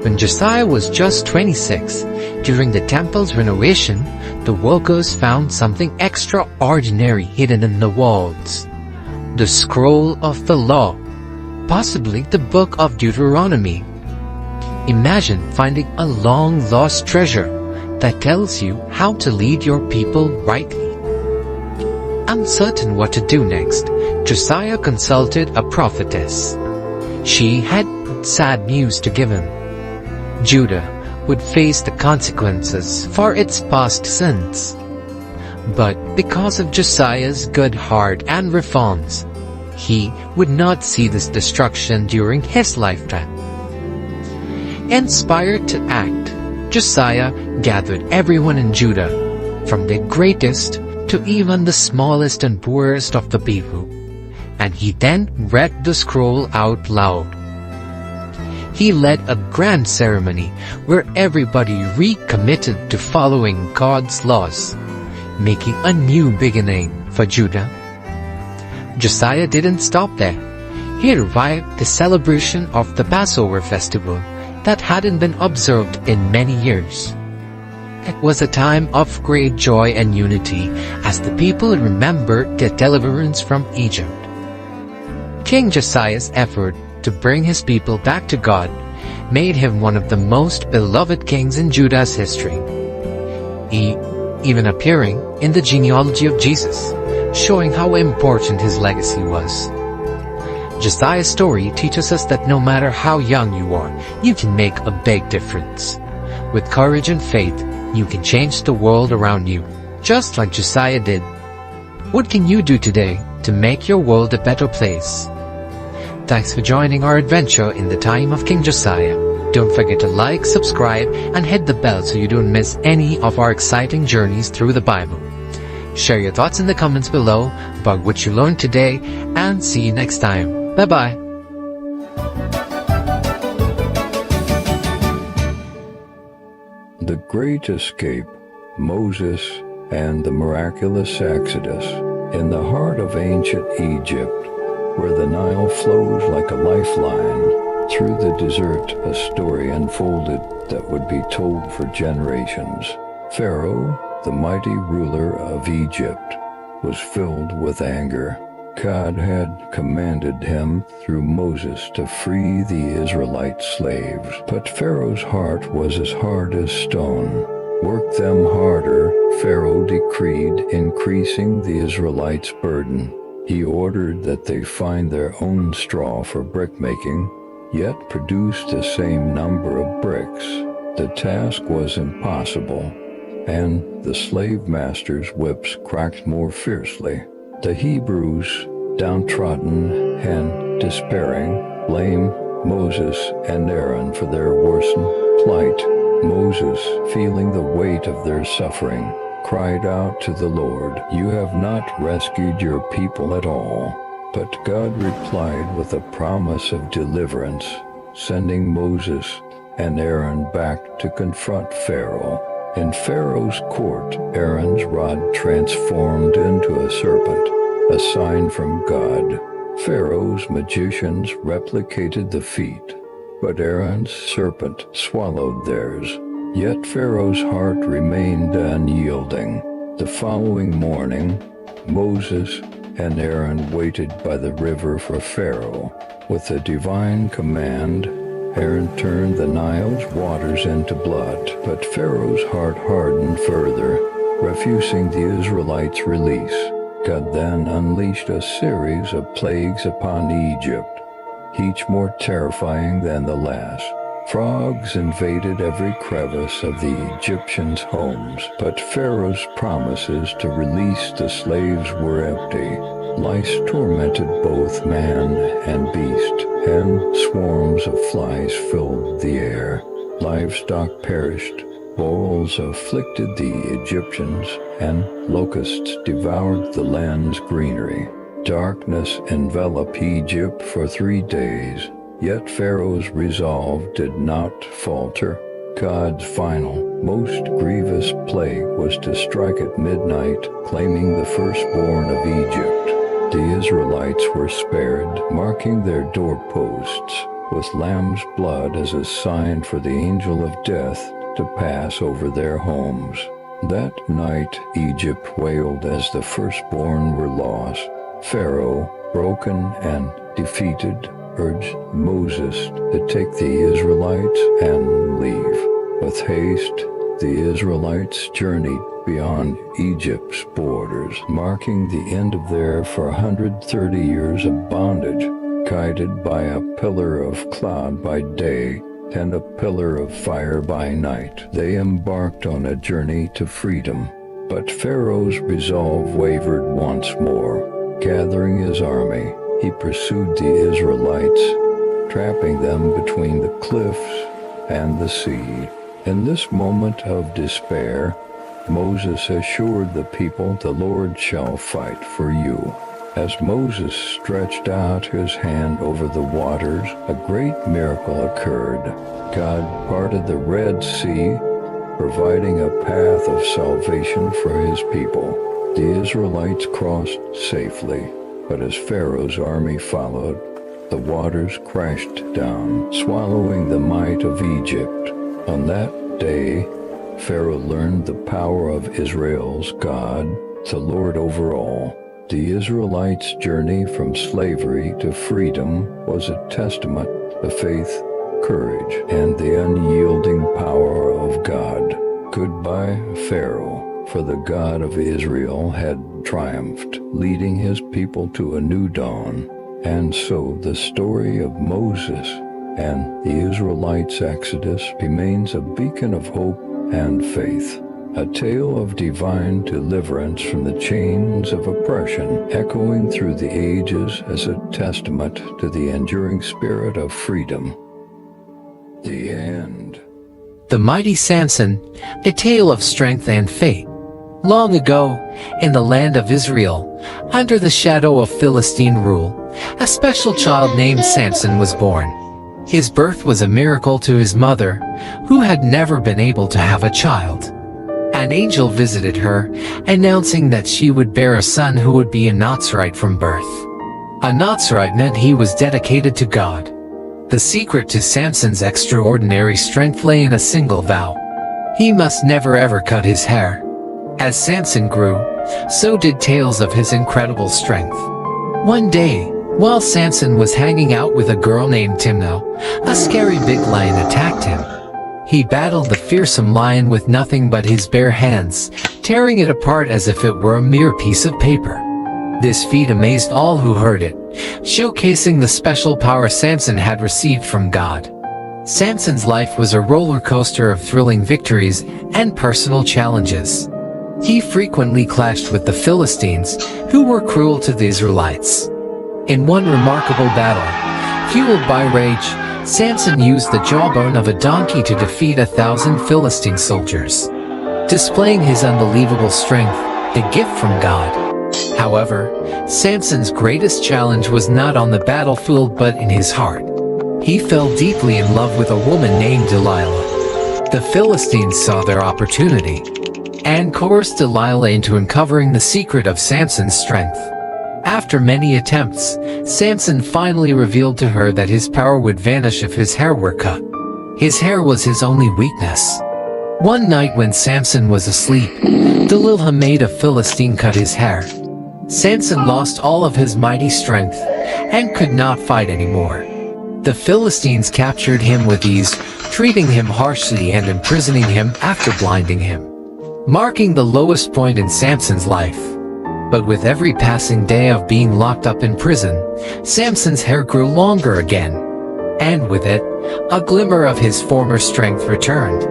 When Josiah was just 26, during the temple's renovation, the workers found something extraordinary hidden in the walls. The scroll of the law, possibly the book of Deuteronomy. Imagine finding a long-lost treasure that tells you how to lead your people rightly. Uncertain what to do next, Josiah consulted a prophetess. She had sad news to give him. Judah would face the consequences for its past sins. But because of Josiah's good heart and reforms, he would not see this destruction during his lifetime. Inspired to act, Josiah gathered everyone in Judah, from the greatest to even the smallest and poorest of the people, and he then read the scroll out loud. He led a grand ceremony where everybody recommitted to following God's laws, making a new beginning for Judah. Josiah didn't stop there. He revived the celebration of the Passover festival that hadn't been observed in many years. It was a time of great joy and unity as the people remembered their deliverance from Egypt. King Josiah's effort to bring his people back to God made him one of the most beloved kings in Judah's history, even appearing in the genealogy of Jesus, showing how important his legacy was. Josiah's story teaches us that no matter how young you are, you can make a big difference. With courage and faith, you can change the world around you, just like Josiah did. What can you do today to make your world a better place? Thanks for joining our adventure in the time of King Josiah. Don't forget to like, subscribe, and hit the bell so you don't miss any of our exciting journeys through the Bible. Share your thoughts in the comments below about what you learned today, and see you next time. Bye-bye. The Great Escape, Moses and the Miraculous Exodus. In the heart of ancient Egypt, where the Nile flows like a lifeline, through the desert a story unfolded that would be told for generations. Pharaoh, the mighty ruler of Egypt, was filled with anger. God had commanded him through Moses to free the Israelite slaves, but Pharaoh's heart was as hard as stone. Work them harder, Pharaoh decreed, increasing the Israelites' burden. He ordered that they find their own straw for brickmaking, yet produce the same number of bricks. The task was impossible, and the slave masters' whips cracked more fiercely. The Hebrews, downtrodden and despairing, blamed Moses and Aaron for their worsened plight. Moses, feeling the weight of their suffering, cried out to the Lord, "You have not rescued your people at all." But God replied with a promise of deliverance, sending Moses and Aaron back to confront Pharaoh. In Pharaoh's court, Aaron's rod transformed into a serpent, a sign from God. Pharaoh's magicians replicated the feat, but Aaron's serpent swallowed theirs. Yet Pharaoh's heart remained unyielding. The following morning, Moses and Aaron waited by the river for Pharaoh. With a divine command, Aaron turned the Nile's waters into blood, but Pharaoh's heart hardened further, refusing the Israelites' release. God then unleashed a series of plagues upon Egypt, each more terrifying than the last. Frogs invaded every crevice of the Egyptians' homes, but Pharaoh's promises to release the slaves were empty. Lice tormented both man and beast, and swarms of flies filled the air. Livestock perished, boils afflicted the Egyptians, and locusts devoured the land's greenery. Darkness enveloped Egypt for 3 days. Yet Pharaoh's resolve did not falter. God's final, most grievous plague was to strike at midnight, claiming the firstborn of Egypt. The Israelites were spared, marking their doorposts with lamb's blood as a sign for the angel of death to pass over their homes. That night Egypt wailed as the firstborn were lost. Pharaoh, broken and defeated, urged Moses to take the Israelites and leave. With haste, the Israelites journeyed beyond Egypt's borders, marking the end of their 430 years of bondage. Guided by a pillar of cloud by day and a pillar of fire by night, they embarked on a journey to freedom. But Pharaoh's resolve wavered once more. Gathering his army, he pursued the Israelites, trapping them between the cliffs and the sea. In this moment of despair, Moses assured the people, "The Lord shall fight for you." As Moses stretched out his hand over the waters, a great miracle occurred. God parted the Red Sea, providing a path of salvation for his people. The Israelites crossed safely, but as Pharaoh's army followed, the waters crashed down, swallowing the might of Egypt. On that day, Pharaoh learned the power of Israel's God, the Lord over all. The Israelites' journey from slavery to freedom was a testament to faith, courage, and the unyielding power of God. Goodbye, Pharaoh, for the God of Israel had triumphed, leading his people to a new dawn. And so the story of Moses and the Israelites' exodus remains a beacon of hope and faith, a tale of divine deliverance from the chains of oppression, echoing through the ages as a testament to the enduring spirit of freedom. The end. The Mighty Samson, a tale of strength and fate. Long ago, in the land of Israel, under the shadow of Philistine rule, a special child named Samson was born. His birth was a miracle to his mother, who had never been able to have a child. An angel visited her, announcing that she would bear a son who would be a Nazarite from birth. A Nazarite meant he was dedicated to God. The secret to Samson's extraordinary strength lay in a single vow. He must never ever cut his hair. As Samson grew, so did tales of his incredible strength. One day, while Samson was hanging out with a girl named Timnah, a scary big lion attacked him. He battled the fearsome lion with nothing but his bare hands, tearing it apart as if it were a mere piece of paper. This feat amazed all who heard it, showcasing the special power Samson had received from God. Samson's life was a roller coaster of thrilling victories and personal challenges. He frequently clashed with the Philistines, who were cruel to the Israelites. In one remarkable battle, fueled by rage, Samson used the jawbone of a donkey to defeat 1,000 Philistine soldiers, displaying his unbelievable strength, a gift from God. However, Samson's greatest challenge was not on the battlefield but in his heart. He fell deeply in love with a woman named Delilah. The Philistines saw their opportunity and coerced Delilah into uncovering the secret of Samson's strength. After many attempts, Samson finally revealed to her that his power would vanish if his hair were cut. His hair was his only weakness. One night when Samson was asleep, Delilah made a Philistine cut his hair. Samson lost all of his mighty strength and could not fight anymore. The Philistines captured him with ease, treating him harshly and imprisoning him after blinding him, marking the lowest point in Samson's life. But with every passing day of being locked up in prison, Samson's hair grew longer again, and with it, a glimmer of his former strength returned.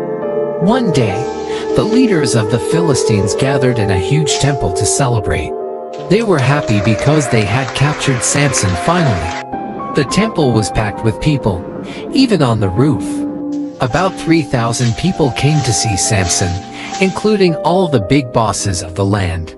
One day, the leaders of the Philistines gathered in a huge temple to celebrate. They were happy because they had captured Samson finally. The temple was packed with people, even on the roof. About 3,000 people came to see Samson, including all the big bosses of the land.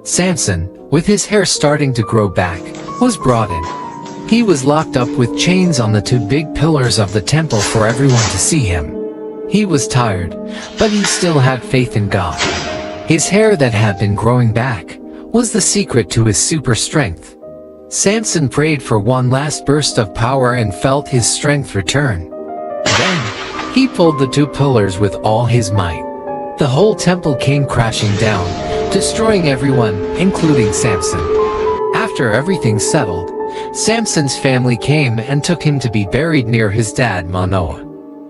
Samson, with his hair starting to grow back, was brought in. He was locked up with chains on the two big pillars of the temple for everyone to see him. He was tired, but he still had faith in God. His hair that had been growing back was the secret to his super strength. Samson prayed for one last burst of power and felt his strength return. Then, he pulled the two pillars with all his might. The whole temple came crashing down, destroying everyone, including Samson. After everything settled, Samson's family came and took him to be buried near his dad Manoah.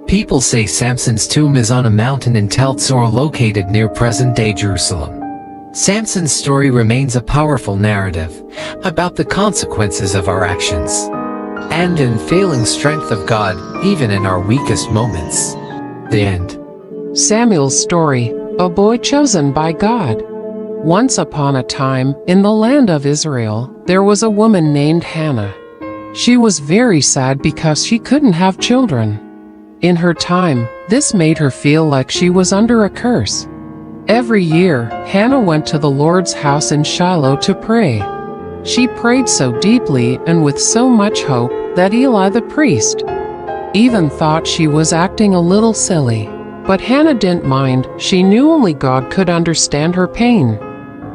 People say Samson's tomb is on a mountain in Tel Tzor located near present-day Jerusalem. Samson's story remains a powerful narrative about the consequences of our actions and unfailing strength of God even in our weakest moments. The end. Samuel's story, a boy chosen by God. Once upon a time, in the land of Israel, there was a woman named Hannah. She was very sad because she couldn't have children. In her time, this made her feel like she was under a curse. Every year, Hannah went to the Lord's house in Shiloh to pray. She prayed so deeply and with so much hope that Eli the priest even thought she was acting a little silly. But Hannah didn't mind. She knew only God could understand her pain.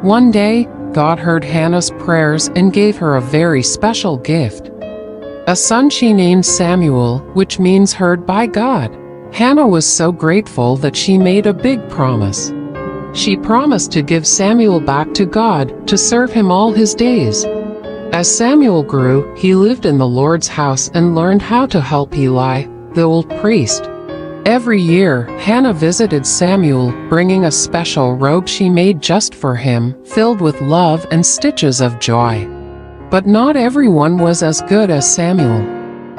One day, God heard Hannah's prayers and gave her a very special gift. A son she named Samuel, which means heard by God. Hannah was so grateful that she made a big promise. She promised to give Samuel back to God, to serve him all his days. As Samuel grew, he lived in the Lord's house and learned how to help Eli, the old priest. Every year, Hannah visited Samuel, bringing a special robe she made just for him, filled with love and stitches of joy. But not everyone was as good as Samuel.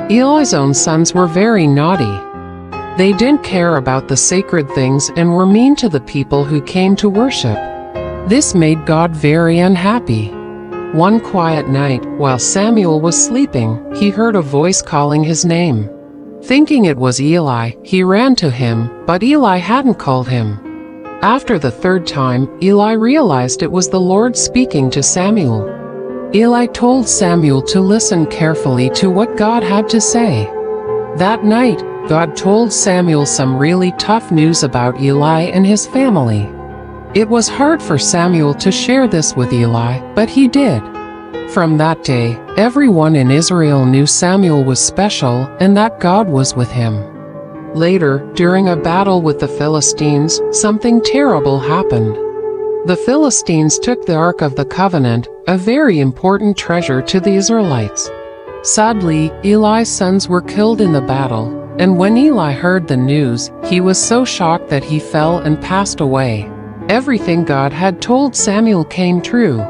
Eli's own sons were very naughty. They didn't care about the sacred things and were mean to the people who came to worship. This made God very unhappy. One quiet night, while Samuel was sleeping, he heard a voice calling his name. Thinking it was Eli, he ran to him, but Eli hadn't called him. After the third time, Eli realized it was the Lord speaking to Samuel. Eli told Samuel to listen carefully to what God had to say. That night, God told Samuel some really tough news about Eli and his family. It was hard for Samuel to share this with Eli, but he did. From that day, everyone in Israel knew Samuel was special and that God was with him. Later, during a battle with the Philistines, something terrible happened. The Philistines took the Ark of the Covenant, a very important treasure to the Israelites. Sadly, Eli's sons were killed in the battle, and when Eli heard the news, he was so shocked that he fell and passed away. Everything God had told Samuel came true.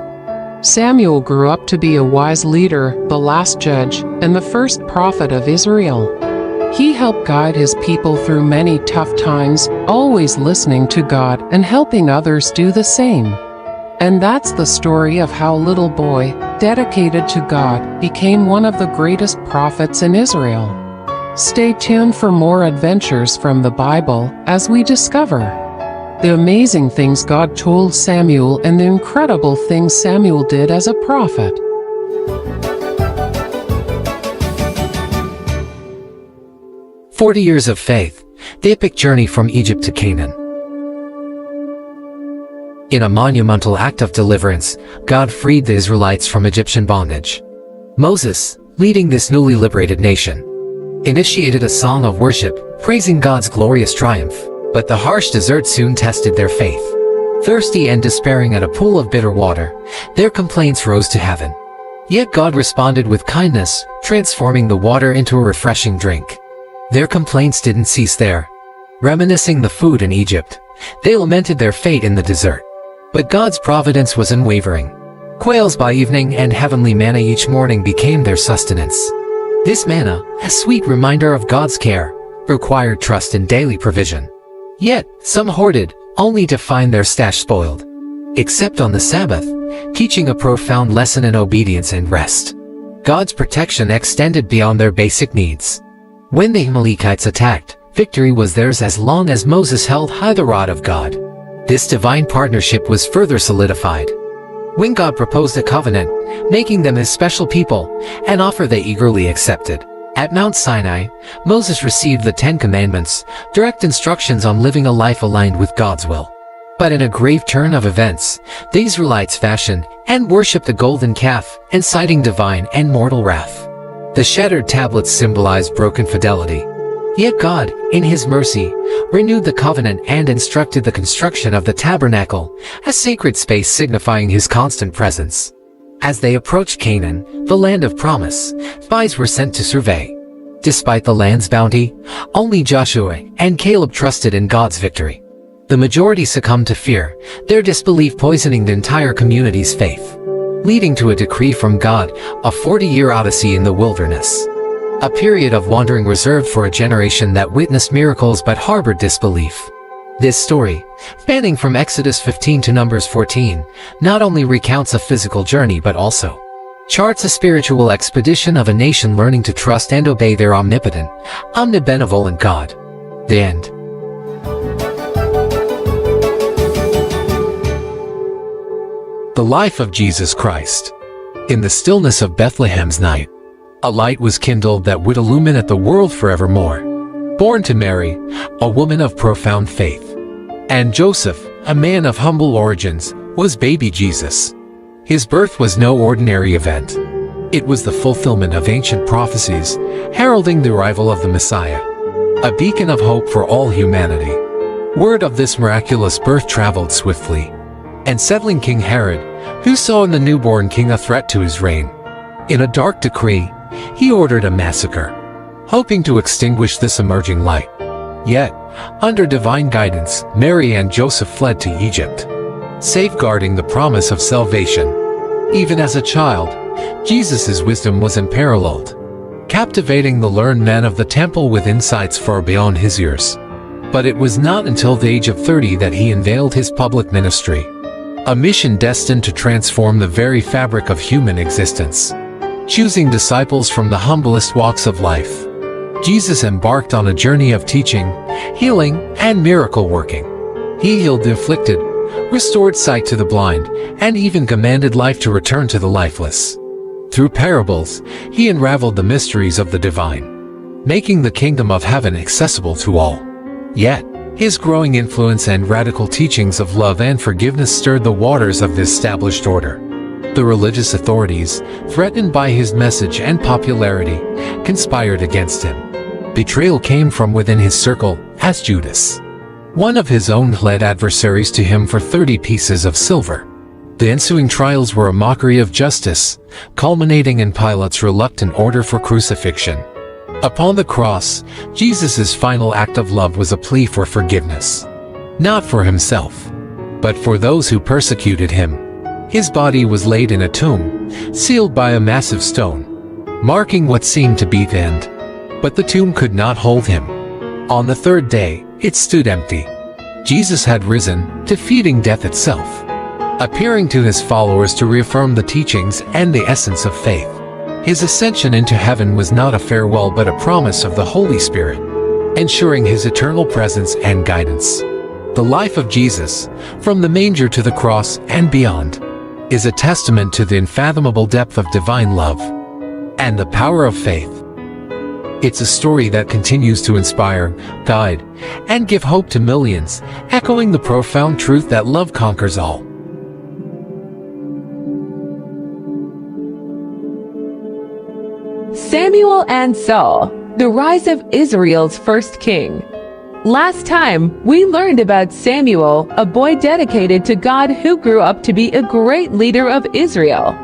Samuel grew up to be a wise leader, the last judge, and the first prophet of Israel. He helped guide his people through many tough times, always listening to God and helping others do the same. And that's the story of how a little boy, dedicated to God, became one of the greatest prophets in Israel. Stay tuned for more adventures from the Bible as we discover the amazing things God told Samuel and the incredible things Samuel did as a prophet. "40 Years of Faith, the epic journey from Egypt to Canaan." In a monumental act of deliverance, God freed the Israelites from Egyptian bondage. Moses, leading this newly liberated nation, initiated a song of worship, praising God's glorious triumph. But the harsh desert soon tested their faith. Thirsty and despairing at a pool of bitter water, their complaints rose to heaven. Yet God responded with kindness, transforming the water into a refreshing drink. Their complaints didn't cease there. Reminiscing the food in Egypt, they lamented their fate in the desert. But God's providence was unwavering. Quails by evening and heavenly manna each morning became their sustenance. This manna, a sweet reminder of God's care, required trust in daily provision. Yet, some hoarded, only to find their stash spoiled. Except on the Sabbath, teaching a profound lesson in obedience and rest. God's protection extended beyond their basic needs. When the Amalekites attacked, victory was theirs as long as Moses held high the rod of God. This divine partnership was further solidified when God proposed a covenant, making them his special people, an offer they eagerly accepted. At Mount Sinai, Moses received the 10 Commandments, direct instructions on living a life aligned with God's will. But in a grave turn of events, the Israelites fashioned and worshipped the golden calf, inciting divine and mortal wrath. The shattered tablets symbolized broken fidelity. Yet God, in his mercy, renewed the covenant and instructed the construction of the tabernacle, a sacred space signifying his constant presence. As they approached Canaan, the land of promise, spies were sent to survey. Despite the land's bounty, only Joshua and Caleb trusted in God's victory. The majority succumbed to fear, their disbelief poisoning the entire community's faith, leading to a decree from God, a 40-year odyssey in the wilderness. A period of wandering reserved for a generation that witnessed miracles but harbored disbelief. This story, spanning from Exodus 15 to Numbers 14, not only recounts a physical journey but also charts a spiritual expedition of a nation learning to trust and obey their omnipotent, omnibenevolent God. The end. The life of Jesus Christ. In the stillness of Bethlehem's night, a light was kindled that would illuminate the world forevermore. Born to Mary, a woman of profound faith, and Joseph, a man of humble origins, was baby Jesus. His birth was no ordinary event. It was the fulfillment of ancient prophecies, heralding the arrival of the Messiah, a beacon of hope for all humanity. Word of this miraculous birth traveled swiftly, and settling King Herod, who saw in the newborn king a threat to his reign. In a dark decree, he ordered a massacre, hoping to extinguish this emerging light. Yet, under divine guidance, Mary and Joseph fled to Egypt, safeguarding the promise of salvation. Even as a child, Jesus' wisdom was unparalleled, captivating the learned men of the temple with insights far beyond his years. But it was not until the age of 30 that he unveiled his public ministry, a mission destined to transform the very fabric of human existence. Choosing disciples from the humblest walks of life, Jesus embarked on a journey of teaching, healing, and miracle working. He healed the afflicted, restored sight to the blind, and even commanded life to return to the lifeless. Through parables, he unraveled the mysteries of the divine, making the kingdom of heaven accessible to all. Yet, his growing influence and radical teachings of love and forgiveness stirred the waters of the established order. The religious authorities, threatened by his message and popularity, conspired against him. Betrayal came from within his circle, as Judas, one of his own, led adversaries to him for 30 pieces of silver. The ensuing trials were a mockery of justice, culminating in Pilate's reluctant order for crucifixion. Upon the cross, Jesus' final act of love was a plea for forgiveness. Not for himself, but for those who persecuted him. His body was laid in a tomb, sealed by a massive stone, marking what seemed to be the end. But the tomb could not hold him. On the third day, it stood empty. Jesus had risen, defeating death itself, appearing to his followers to reaffirm the teachings and the essence of faith. His ascension into heaven was not a farewell but a promise of the Holy Spirit, ensuring his eternal presence and guidance. The life of Jesus, from the manger to the cross and beyond, is a testament to the unfathomable depth of divine love and the power of faith. It's a story that continues to inspire, guide, and give hope to millions, echoing the profound truth that love conquers all. Samuel and Saul, the rise of Israel's first king. Last time, we learned about Samuel, a boy dedicated to God who grew up to be a great leader of Israel.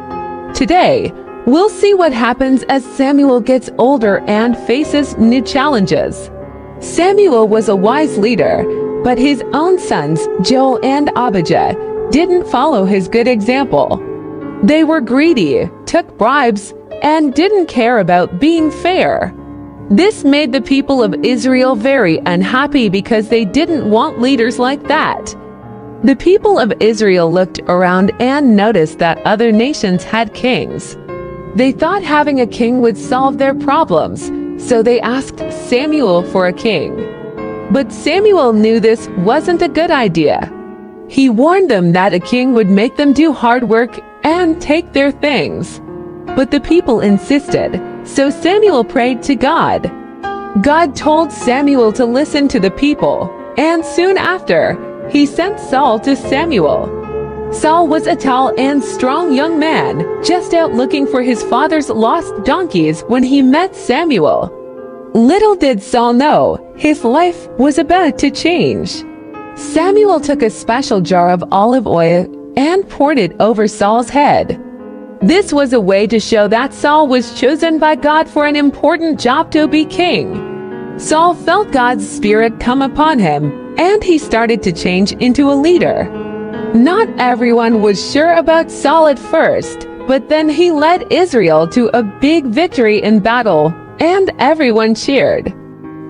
Today, we'll see what happens as Samuel gets older and faces new challenges. Samuel was a wise leader, but his own sons, Joel and Abijah, didn't follow his good example. They were greedy, took bribes, and didn't care about being fair. This made the people of Israel very unhappy because they didn't want leaders like that. The people of Israel looked around and noticed that other nations had kings. They thought having a king would solve their problems, so they asked Samuel for a king. But Samuel knew this wasn't a good idea. He warned them that a king would make them do hard work and take their things. But the people insisted, so Samuel prayed to God. God told Samuel to listen to the people, and soon after, he sent Saul to Samuel. Saul was a tall and strong young man, just out looking for his father's lost donkeys when he met Samuel. Little did Saul know, his life was about to change. Samuel took a special jar of olive oil and poured it over Saul's head. This was a way to show that Saul was chosen by God for an important job to be king. Saul felt God's spirit come upon him, and he started to change into a leader. Not everyone was sure about Saul at first, but then he led Israel to a big victory in battle, and everyone cheered.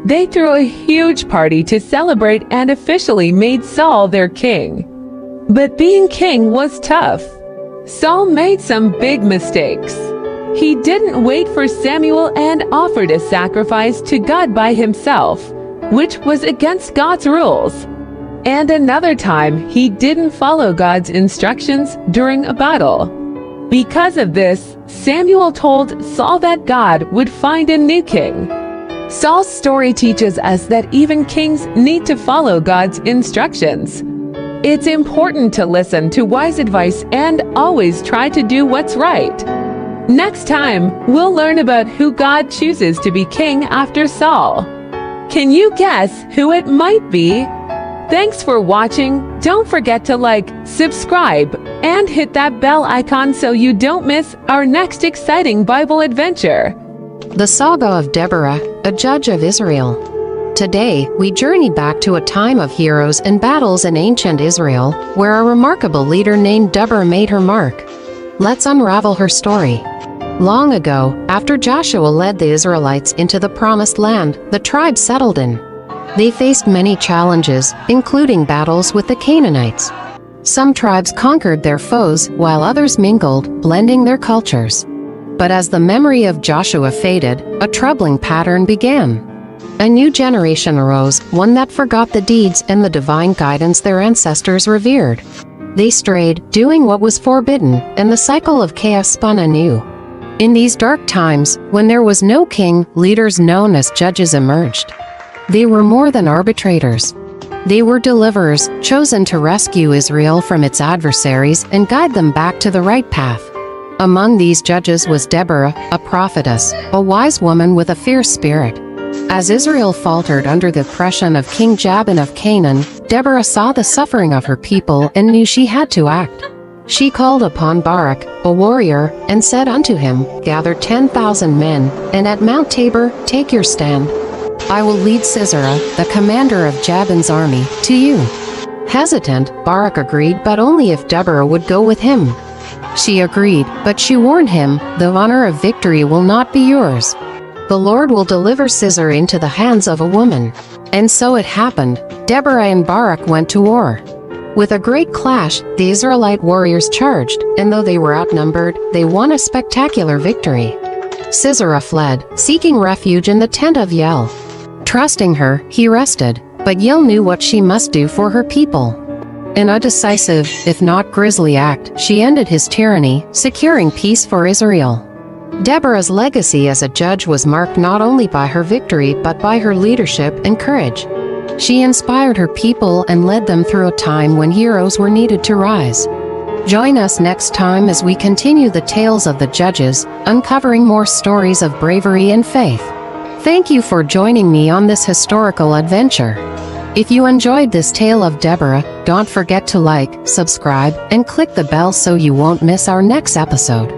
They threw a huge party to celebrate and officially made Saul their king. But being king was tough. Saul made some big mistakes. He didn't wait for Samuel and offered a sacrifice to God by himself, which was against God's rules. And another time, he didn't follow God's instructions during a battle. Because of this, Samuel told Saul that God would find a new king. Saul's story teaches us that even kings need to follow God's instructions. It's important to listen to wise advice and always try to do what's right. Next time, we'll learn about who God chooses to be king after Saul. Can you guess who it might be? Thanks for watching. Don't forget to like, subscribe, and hit that bell icon so you don't miss our next exciting Bible adventure. The Saga of Deborah, a judge of Israel. Today, we journey back to a time of heroes and battles in ancient Israel, where a remarkable leader named Deborah made her mark. Let's unravel her story. Long ago, after Joshua led the Israelites into the Promised Land, the tribes settled in. They faced many challenges, including battles with the Canaanites. Some tribes conquered their foes, while others mingled, blending their cultures. But as the memory of Joshua faded, a troubling pattern began. A new generation arose, one that forgot the deeds and the divine guidance their ancestors revered. They strayed, doing what was forbidden, and the cycle of chaos spun anew. In these dark times, when there was no king, leaders known as judges emerged. They were more than arbitrators. They were deliverers, chosen to rescue Israel from its adversaries and guide them back to the right path. Among these judges was Deborah, a prophetess, a wise woman with a fierce spirit. As Israel faltered under the oppression of King Jabin of Canaan, Deborah saw the suffering of her people and knew she had to act. She called upon Barak, a warrior, and said unto him, "Gather 10,000 men, and at Mount Tabor take your stand. I will lead Sisera, the commander of Jabin's army, to you." Hesitant, Barak agreed, but only if Deborah would go with him. She agreed, but she warned him, "The honor of victory will not be yours. The Lord will deliver Sisera into the hands of a woman." And so it happened. Deborah and Barak went to war. With a great clash, the Israelite warriors charged, and though they were outnumbered, they won a spectacular victory. Sisera fled, seeking refuge in the tent of Yael. Trusting her, he rested, but Yael knew what she must do for her people. In a decisive, if not grisly act, she ended his tyranny, securing peace for Israel. Deborah's legacy as a judge was marked not only by her victory but by her leadership and courage. She inspired her people and led them through a time when heroes were needed to rise. Join us next time as we continue the tales of the judges, uncovering more stories of bravery and faith. Thank you for joining me on this historical adventure. If you enjoyed this tale of Deborah, don't forget to like, subscribe, and click the bell so you won't miss our next episode.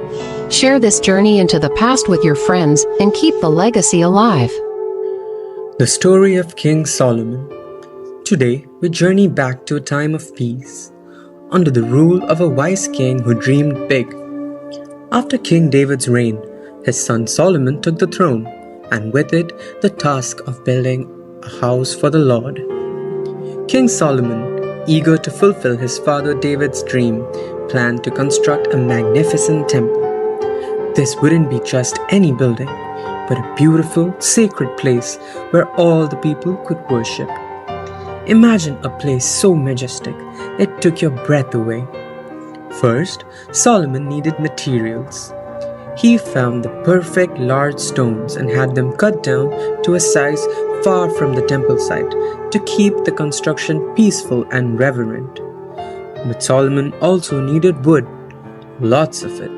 Share this journey into the past with your friends and keep the legacy alive. The story of King Solomon. Today, we journey back to a time of peace, under the rule of a wise king who dreamed big. After King David's reign, his son Solomon took the throne, and with it, the task of building a house for the Lord. King Solomon, eager to fulfill his father David's dream, planned to construct a magnificent temple. This wouldn't be just any building, but a beautiful, sacred place where all the people could worship. Imagine a place so majestic, it took your breath away. First, Solomon needed materials. He found the perfect large stones and had them cut down to a size far from the temple site to keep the construction peaceful and reverent. But Solomon also needed wood, lots of it,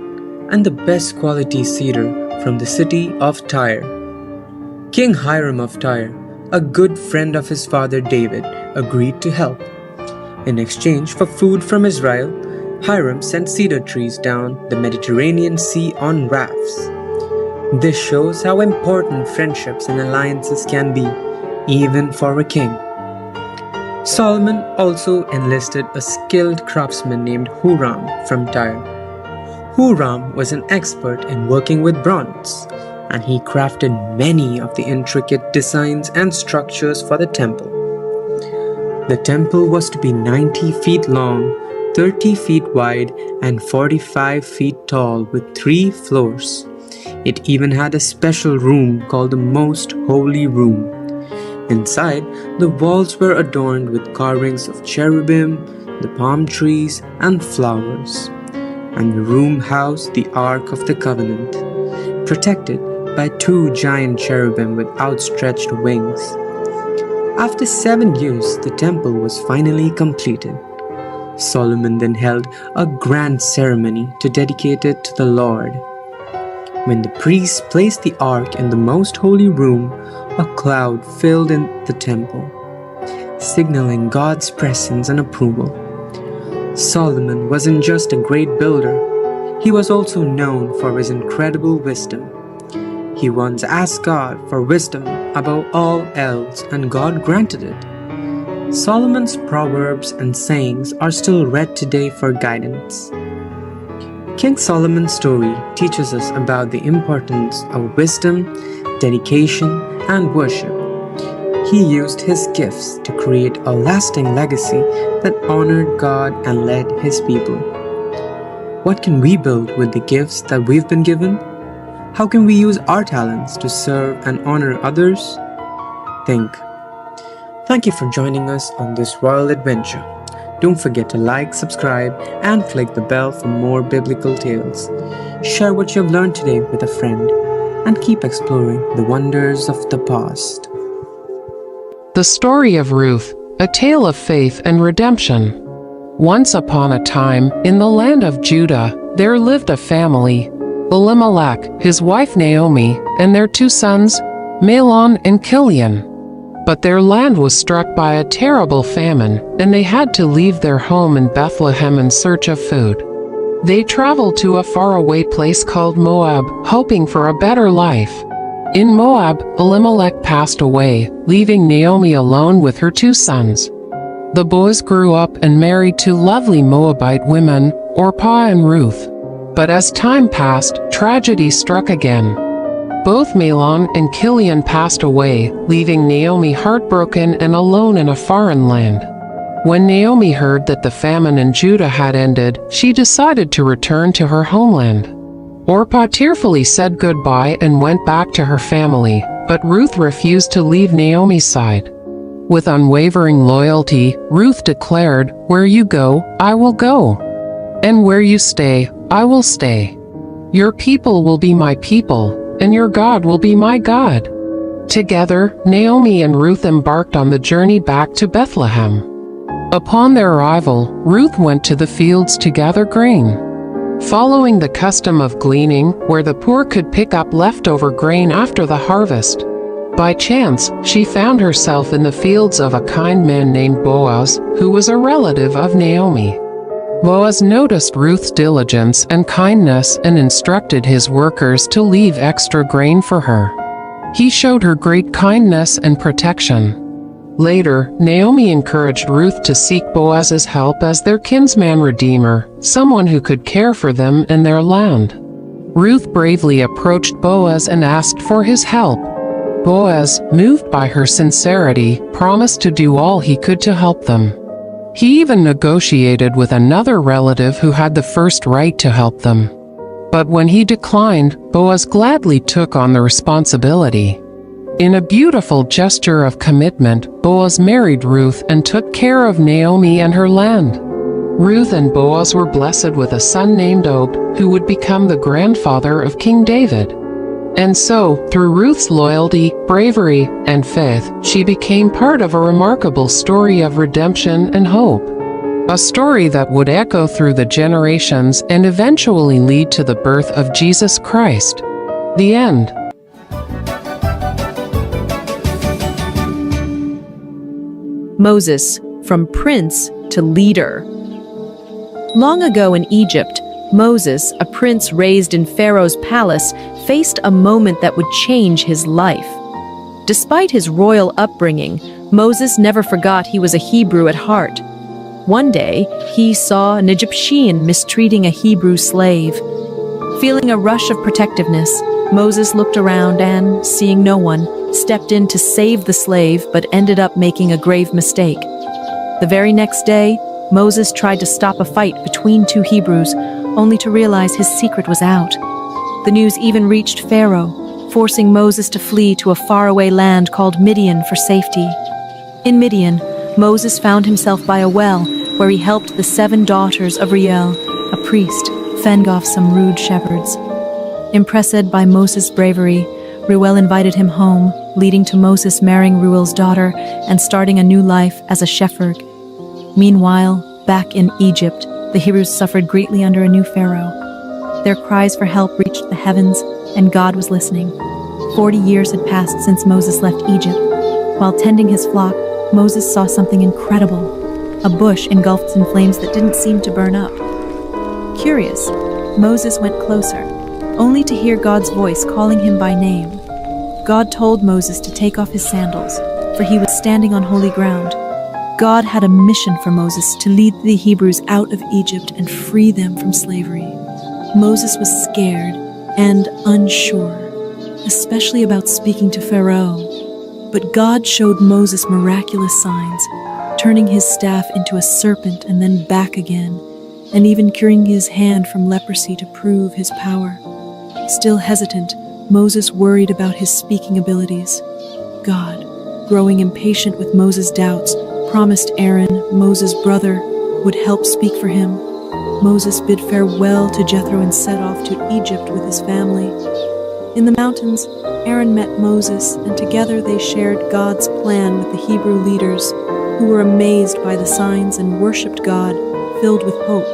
and the best quality cedar from the city of Tyre. King Hiram of Tyre, a good friend of his father David, agreed to help. In exchange for food from Israel, Hiram sent cedar trees down the Mediterranean Sea on rafts. This shows how important friendships and alliances can be, even for a king. Solomon also enlisted a skilled craftsman named Huram from Tyre. Huram was an expert in working with bronze, and he crafted many of the intricate designs and structures for the temple. The temple was to be 90 feet long, 30 feet wide, and 45 feet tall with 3 floors. It even had a special room called the Most Holy Room. Inside, the walls were adorned with carvings of cherubim, the palm trees, and flowers. And the room housed the Ark of the Covenant, protected by 2 giant cherubim with outstretched wings. After 7 years, the temple was finally completed. Solomon then held a grand ceremony to dedicate it to the Lord. When the priests placed the ark in the most holy room, a cloud filled in the temple, signaling God's presence and approval. Solomon wasn't just a great builder, he was also known for his incredible wisdom. He once asked God for wisdom above all else, and God granted it. Solomon's proverbs and sayings are still read today for guidance. King Solomon's story teaches us about the importance of wisdom, dedication, and worship. He used his gifts to create a lasting legacy that honored God and led his people. What can we build with the gifts that we've been given? How can we use our talents to serve and honor others? Think. Thank you for joining us on this royal adventure. Don't forget to like, subscribe, and click the bell for more biblical tales. Share what you have learned today with a friend, and keep exploring the wonders of the past. The story of Ruth, a tale of faith and redemption. Once upon a time, in the land of Judah, there lived a family, Elimelech, his wife Naomi, and their 2 sons, Mahlon and Chilion. But their land was struck by a terrible famine, and they had to leave their home in Bethlehem in search of food. They traveled to a faraway place called Moab, hoping for a better life. In Moab, Elimelech passed away, leaving Naomi alone with her 2 sons. The boys grew up and married 2 lovely Moabite women, Orpah and Ruth. But as time passed, tragedy struck again. Both Mahlon and Chilion passed away, leaving Naomi heartbroken and alone in a foreign land. When Naomi heard that the famine in Judah had ended, she decided to return to her homeland. Orpah tearfully said goodbye and went back to her family, but Ruth refused to leave Naomi's side. With unwavering loyalty, Ruth declared, "Where you go, I will go. And where you stay, I will stay. Your people will be my people, and your God will be my God." Together, Naomi and Ruth embarked on the journey back to Bethlehem. Upon their arrival, Ruth went to the fields to gather grain. Following the custom of gleaning, where the poor could pick up leftover grain after the harvest, by chance, she found herself in the fields of a kind man named Boaz, who was a relative of Naomi. Boaz noticed Ruth's diligence and kindness and instructed his workers to leave extra grain for her. He showed her great kindness and protection. Later, Naomi encouraged Ruth to seek Boaz's help as their kinsman redeemer, someone who could care for them and their land. Ruth bravely approached Boaz and asked for his help. Boaz, moved by her sincerity, promised to do all he could to help them. He even negotiated with another relative who had the first right to help them. But when he declined, Boaz gladly took on the responsibility. In a beautiful gesture of commitment, Boaz married Ruth and took care of Naomi and her land. Ruth and Boaz were blessed with a son named Obed, who would become the grandfather of King David. And so, through Ruth's loyalty, bravery, and faith, she became part of a remarkable story of redemption and hope. A story that would echo through the generations and eventually lead to the birth of Jesus Christ. The end. Moses, from prince to leader. Long ago in Egypt, Moses, a prince raised in Pharaoh's palace, faced a moment that would change his life. Despite his royal upbringing, Moses never forgot he was a Hebrew at heart. One day, he saw an Egyptian mistreating a Hebrew slave. Feeling a rush of protectiveness, Moses looked around and, seeing no one, stepped in to save the slave but ended up making a grave mistake. The very next day, Moses tried to stop a fight between 2 Hebrews, only to realize his secret was out. The news even reached Pharaoh, forcing Moses to flee to a faraway land called Midian for safety. In Midian, Moses found himself by a well, where he helped the 7 daughters of Reuel, a priest, fend off some rude shepherds. Impressed by Moses' bravery, Reuel invited him home, leading to Moses marrying Reuel's daughter and starting a new life as a shepherd. Meanwhile, back in Egypt, the Hebrews suffered greatly under a new pharaoh. Their cries for help reached the heavens, and God was listening. 40 years had passed since Moses left Egypt. While tending his flock, Moses saw something incredible: a bush engulfed in flames that didn't seem to burn up. Curious, Moses went closer, only to hear God's voice calling him by name. God told Moses to take off his sandals, for he was standing on holy ground. God had a mission for Moses to lead the Hebrews out of Egypt and free them from slavery. Moses was scared and unsure, especially about speaking to Pharaoh. But God showed Moses miraculous signs, turning his staff into a serpent and then back again, and even curing his hand from leprosy to prove his power. Still hesitant, Moses worried about his speaking abilities. God, growing impatient with Moses' doubts, promised Aaron, Moses' brother, would help speak for him. Moses bid farewell to Jethro and set off to Egypt with his family. In the mountains, Aaron met Moses, and together they shared God's plan with the Hebrew leaders, who were amazed by the signs and worshipped God, filled with hope.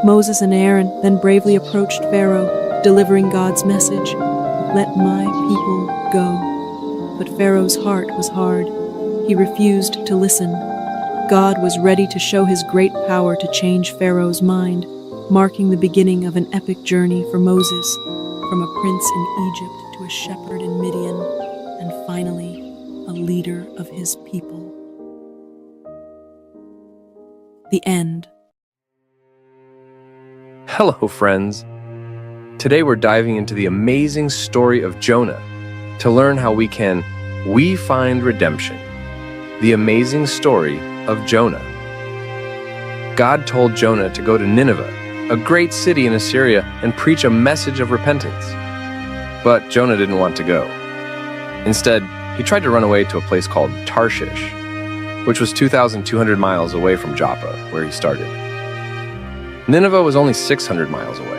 Moses and Aaron then bravely approached Pharaoh, delivering God's message, "Let my people go." But Pharaoh's heart was hard. He refused to listen. God was ready to show his great power to change Pharaoh's mind, marking the beginning of an epic journey for Moses, from a prince in Egypt to a shepherd in Midian, and finally, a leader of his people. The end. Hello, friends. Today we're diving into the amazing story of Jonah to learn how we find redemption. The amazing story of Jonah. God told Jonah to go to Nineveh, a great city in Assyria, and preach a message of repentance. But Jonah didn't want to go. Instead, he tried to run away to a place called Tarshish, which was 2,200 miles away from Joppa, where he started. Nineveh was only 600 miles away.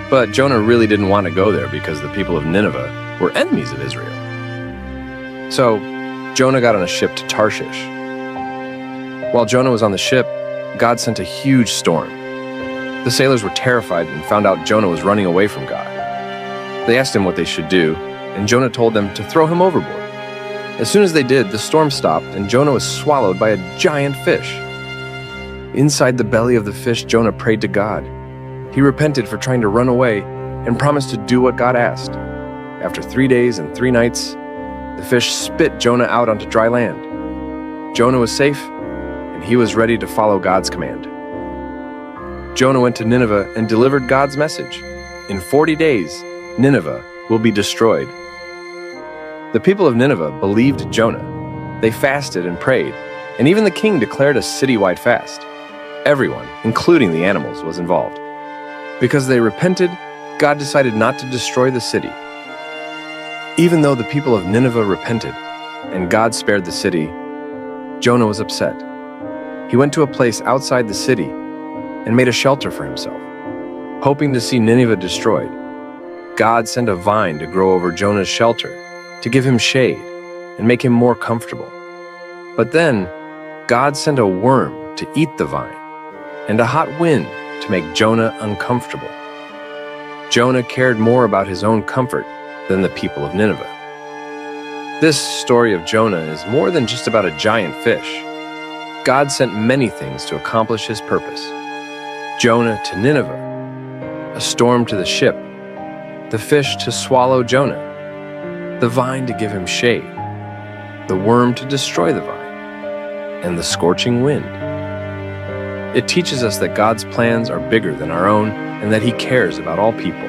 But Jonah really didn't want to go there because the people of Nineveh were enemies of Israel. So, Jonah got on a ship to Tarshish. While Jonah was on the ship, God sent a huge storm. The sailors were terrified and found out Jonah was running away from God. They asked him what they should do, and Jonah told them to throw him overboard. As soon as they did, the storm stopped and Jonah was swallowed by a giant fish. Inside the belly of the fish, Jonah prayed to God. He repented for trying to run away and promised to do what God asked. After 3 days and 3 nights, the fish spit Jonah out onto dry land. Jonah was safe, and he was ready to follow God's command. Jonah went to Nineveh and delivered God's message. In 40 days, Nineveh will be destroyed. The people of Nineveh believed Jonah. They fasted and prayed, and even the king declared a citywide fast. Everyone, including the animals, was involved. Because they repented, God decided not to destroy the city. Even though the people of Nineveh repented, and God spared the city, Jonah was upset. He went to a place outside the city and made a shelter for himself, hoping to see Nineveh destroyed. God sent a vine to grow over Jonah's shelter to give him shade and make him more comfortable. But then, God sent a worm to eat the vine and a hot wind to make Jonah uncomfortable. Jonah cared more about his own comfort than the people of Nineveh. This story of Jonah is more than just about a giant fish. God sent many things to accomplish his purpose. Jonah to Nineveh, a storm to the ship, the fish to swallow Jonah, the vine to give him shade, the worm to destroy the vine, and the scorching wind. It teaches us that God's plans are bigger than our own and that he cares about all people.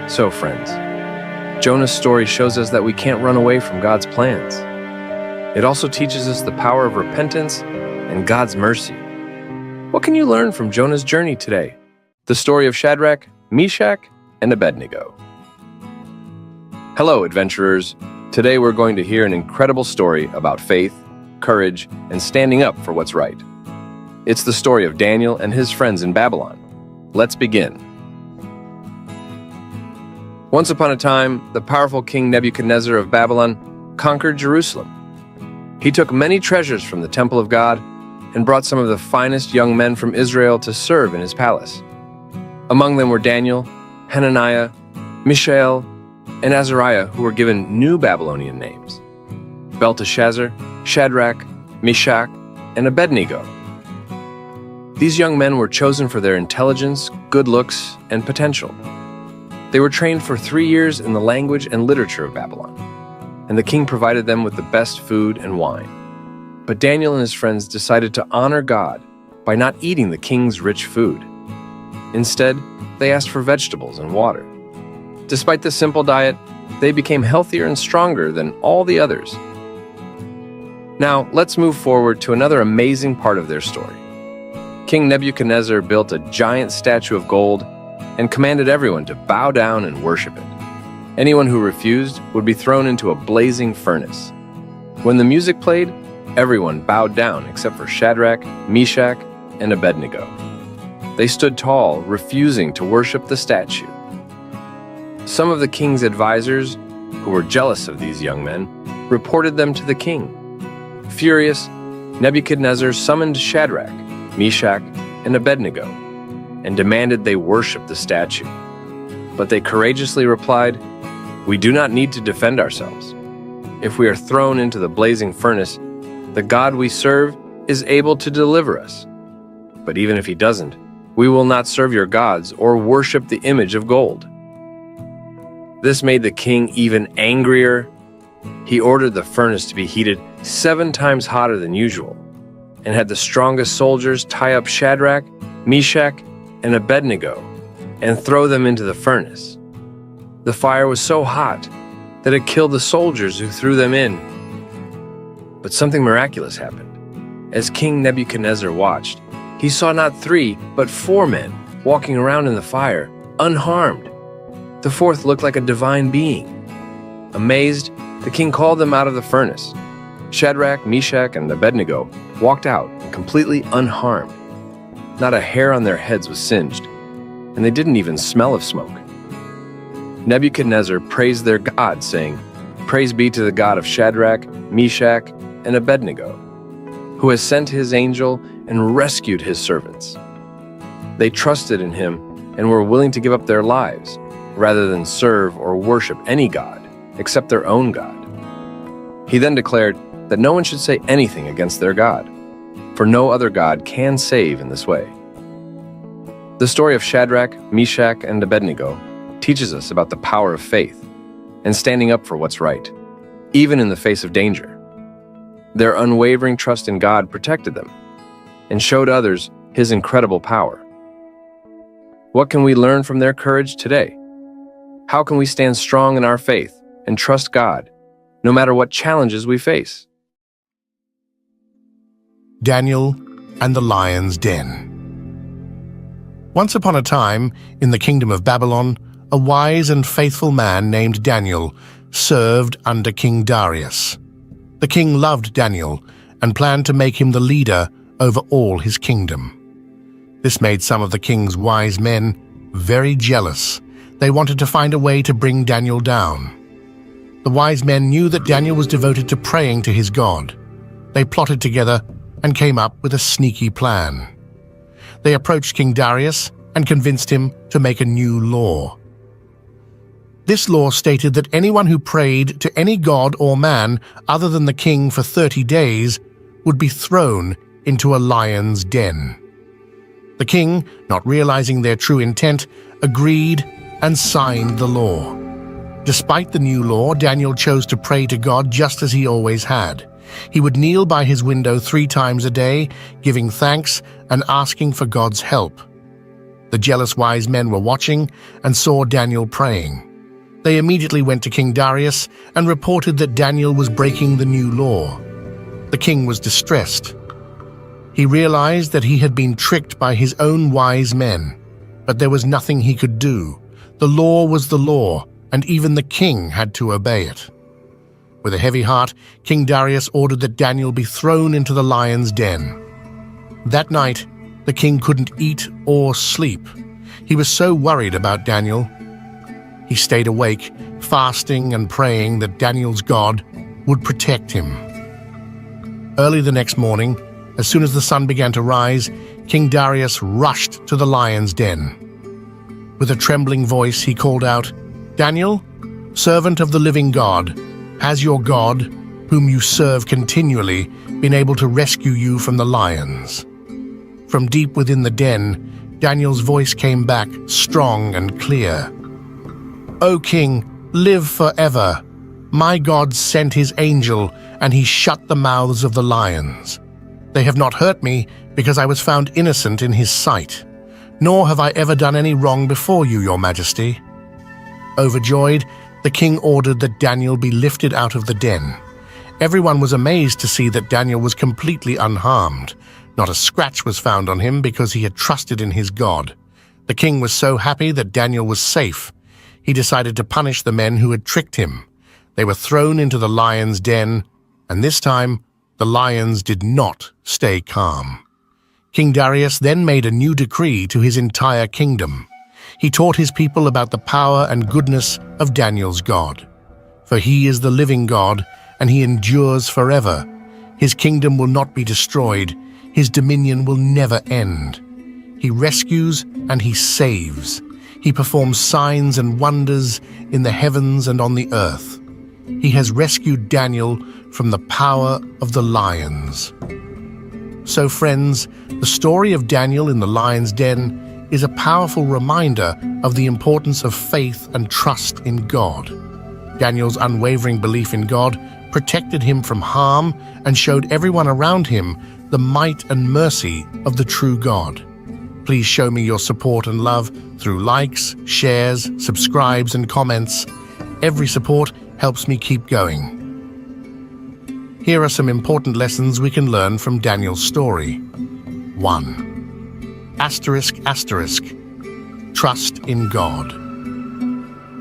So, friends, Jonah's story shows us that we can't run away from God's plans. It also teaches us the power of repentance and God's mercy. What can you learn from Jonah's journey today? The story of Shadrach, Meshach, and Abednego. Hello, adventurers. Today we're going to hear an incredible story about faith, courage, and standing up for what's right. It's the story of Daniel and his friends in Babylon. Let's begin. Once upon a time, the powerful King Nebuchadnezzar of Babylon conquered Jerusalem. He took many treasures from the temple of God and brought some of the finest young men from Israel to serve in his palace. Among them were Daniel, Hananiah, Mishael, and Azariah, who were given new Babylonian names: Belteshazzar, Shadrach, Meshach, and Abednego. These young men were chosen for their intelligence, good looks, and potential. They were trained for 3 years in the language and literature of Babylon, and the king provided them with the best food and wine. But Daniel and his friends decided to honor God by not eating the king's rich food. Instead, they asked for vegetables and water. Despite this simple diet, they became healthier and stronger than all the others. Now, let's move forward to another amazing part of their story. King Nebuchadnezzar built a giant statue of gold and commanded everyone to bow down and worship it. Anyone who refused would be thrown into a blazing furnace. When the music played, everyone bowed down except for Shadrach, Meshach, and Abednego. They stood tall, refusing to worship the statue. Some of the king's advisors, who were jealous of these young men, reported them to the king. Furious, Nebuchadnezzar summoned Shadrach, Meshach, and Abednego and demanded they worship the statue. But they courageously replied, "We do not need to defend ourselves. If we are thrown into the blazing furnace, the God we serve is able to deliver us. But even if he doesn't, we will not serve your gods or worship the image of gold." This made the king even angrier. He ordered the furnace to be heated 7 times hotter than usual and had the strongest soldiers tie up Shadrach, Meshach, and Abednego and throw them into the furnace. The fire was so hot that it killed the soldiers who threw them in. But something miraculous happened. As King Nebuchadnezzar watched, he saw not 3, but 4 men walking around in the fire, unharmed. The 4th looked like a divine being. Amazed, the king called them out of the furnace. Shadrach, Meshach, and Abednego walked out completely unharmed. Not a hair on their heads was singed, and they didn't even smell of smoke. Nebuchadnezzar praised their God, saying, "Praise be to the God of Shadrach, Meshach, and Abednego, who has sent his angel and rescued his servants." They trusted in him and were willing to give up their lives, rather than serve or worship any god except their own God. He then declared that no one should say anything against their God, for no other God can save in this way. The story of Shadrach, Meshach, and Abednego teaches us about the power of faith and standing up for what's right, even in the face of danger. Their unwavering trust in God protected them and showed others his incredible power. What can we learn from their courage today? How can we stand strong in our faith and trust God, no matter what challenges we face? Daniel and the Lion's Den. Once upon a time, in the kingdom of Babylon, a wise and faithful man named Daniel served under King Darius. The king loved Daniel and planned to make him the leader over all his kingdom. This made some of the king's wise men very jealous. They wanted to find a way to bring Daniel down. The wise men knew that Daniel was devoted to praying to his God. They plotted together and came up with a sneaky plan. They approached King Darius and convinced him to make a new law. This law stated that anyone who prayed to any god or man other than the king for 30 days would be thrown into a lion's den. The king, not realizing their true intent, agreed and signed the law. Despite the new law, Daniel chose to pray to God just as he always had. He would kneel by his window 3 times a day, giving thanks and asking for God's help. The jealous wise men were watching and saw Daniel praying. They immediately went to King Darius and reported that Daniel was breaking the new law. The king was distressed. He realized that he had been tricked by his own wise men, but there was nothing he could do. The law was the law, and even the king had to obey it. With a heavy heart, King Darius ordered that Daniel be thrown into the lion's den. That night, the king couldn't eat or sleep. He was so worried about Daniel. He stayed awake, fasting and praying that Daniel's God would protect him. Early the next morning, as soon as the sun began to rise, King Darius rushed to the lion's den. With a trembling voice, he called out, "Daniel, servant of the living God, has your God, whom you serve continually, been able to rescue you from the lions?" From deep within the den, Daniel's voice came back, strong and clear. "O king, live forever. My God sent his angel, and he shut the mouths of the lions. They have not hurt me, because I was found innocent in his sight. nor have I ever done any wrong before you, your majesty." Overjoyed, the king ordered that Daniel be lifted out of the den. Everyone was amazed to see that Daniel was completely unharmed. Not a scratch was found on him because he had trusted in his God. The king was so happy that Daniel was safe. He decided to punish the men who had tricked him. They were thrown into the lion's den, and this time, the lions did not stay calm. King Darius then made a new decree to his entire kingdom. He taught his people about the power and goodness of Daniel's God. For he is the living God, and he endures forever. His kingdom will not be destroyed. His dominion will never end. He rescues and he saves. He performs signs and wonders in the heavens and on the earth. He has rescued Daniel from the power of the lions. So, friends, the story of Daniel in the lion's den is a powerful reminder of the importance of faith and trust in God. Daniel's unwavering belief in God protected him from harm and showed everyone around him the might and mercy of the true God. Please show me your support and love through likes, shares, subscribes, and comments. Every support helps me keep going. Here are some important lessons we can learn from Daniel's story. 1. ***. Trust in God.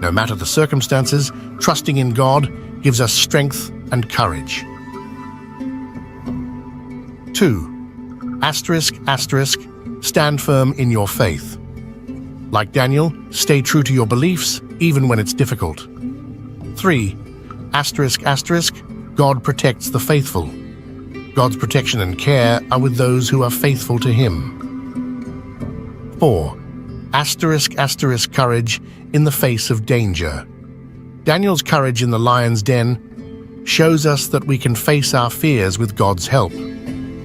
No matter the circumstances, trusting in God gives us strength and courage. 2. ***. Stand firm in your faith. Like Daniel, stay true to your beliefs even when it's difficult. 3. ***. God protects the faithful. God's protection and care are with those who are faithful to Him. 4. ***. Courage in the face of danger. Daniel's courage in the lion's den shows us that we can face our fears with God's help.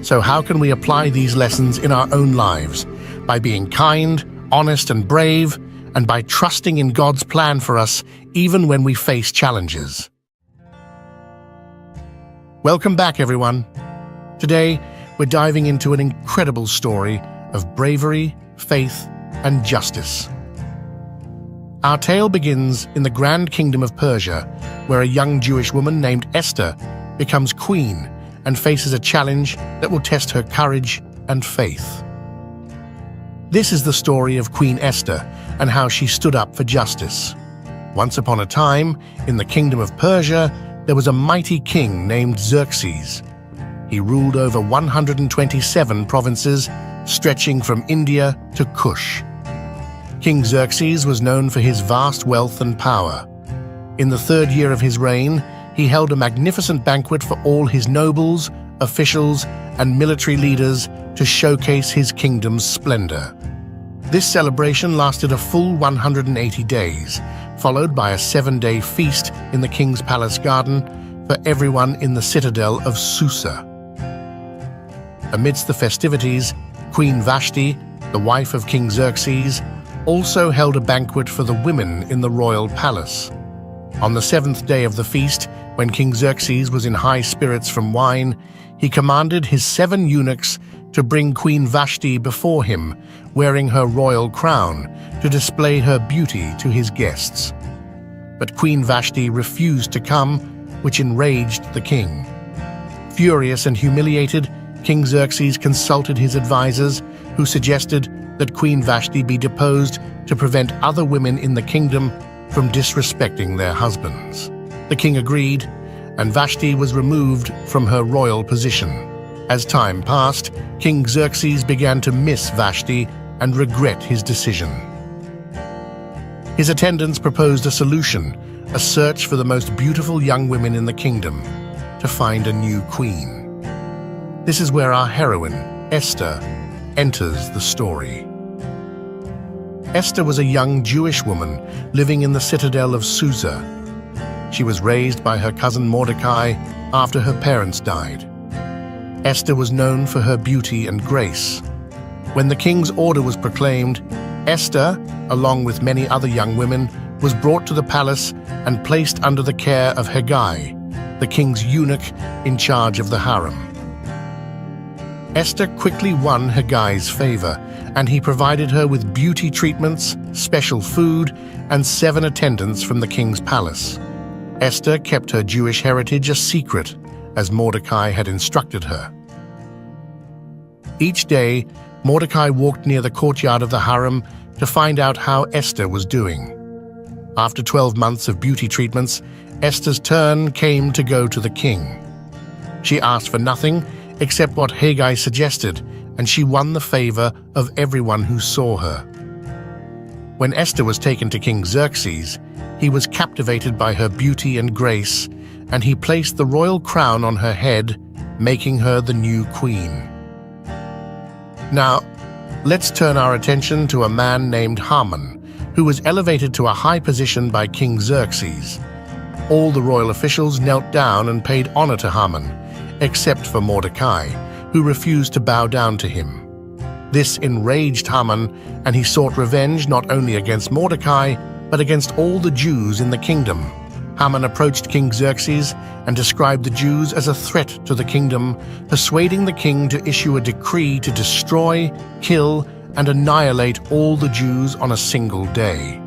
So how can we apply these lessons in our own lives? By being kind, honest, and brave, and by trusting in God's plan for us even when we face challenges. Welcome back, everyone. Today, we're diving into an incredible story of bravery, faith, and justice. Our tale begins in the Grand Kingdom of Persia, where a young Jewish woman named Esther becomes queen and faces a challenge that will test her courage and faith. This is the story of Queen Esther and how she stood up for justice. Once upon a time, in the Kingdom of Persia, there was a mighty king named Xerxes. He ruled over 127 provinces, stretching from India to Kush. King Xerxes was known for his vast wealth and power. In the 3rd year of his reign, he held a magnificent banquet for all his nobles, officials, and military leaders to showcase his kingdom's splendor. This celebration lasted a full 180 days, followed by a 7-day feast in the king's palace garden for everyone in the citadel of Susa. Amidst the festivities, Queen Vashti, the wife of King Xerxes, also held a banquet for the women in the royal palace. On the 7th day of the feast, when King Xerxes was in high spirits from wine, he commanded his 7 eunuchs to bring Queen Vashti before him, wearing her royal crown, to display her beauty to his guests. But Queen Vashti refused to come, which enraged the king. Furious and humiliated, King Xerxes consulted his advisors, who suggested that Queen Vashti be deposed to prevent other women in the kingdom from disrespecting their husbands. The king agreed, and Vashti was removed from her royal position. As time passed, King Xerxes began to miss Vashti and regret his decision. His attendants proposed a solution, a search for the most beautiful young women in the kingdom, to find a new queen. This is where our heroine, Esther, enters the story. Esther was a young Jewish woman living in the citadel of Susa. She was raised by her cousin Mordecai after her parents died. Esther was known for her beauty and grace. When the king's order was proclaimed, Esther, along with many other young women, was brought to the palace and placed under the care of Hegai, the king's eunuch in charge of the harem. Esther quickly won Hegai's favor and he provided her with beauty treatments, special food, and 7 attendants from the king's palace. Esther kept her Jewish heritage a secret, as Mordecai had instructed her. Each day, Mordecai walked near the courtyard of the harem to find out how Esther was doing. After 12 months of beauty treatments, Esther's turn came to go to the king. She asked for nothing except what Haggai suggested, and she won the favor of everyone who saw her. When Esther was taken to King Xerxes, he was captivated by her beauty and grace, and he placed the royal crown on her head, making her the new queen. Now, let's turn our attention to a man named Haman, who was elevated to a high position by King Xerxes. All the royal officials knelt down and paid honor to Haman, except for Mordecai, who refused to bow down to him. This enraged Haman, and he sought revenge not only against Mordecai, but against all the Jews in the kingdom. Haman approached King Xerxes and described the Jews as a threat to the kingdom, persuading the king to issue a decree to destroy, kill, and annihilate all the Jews on a single day.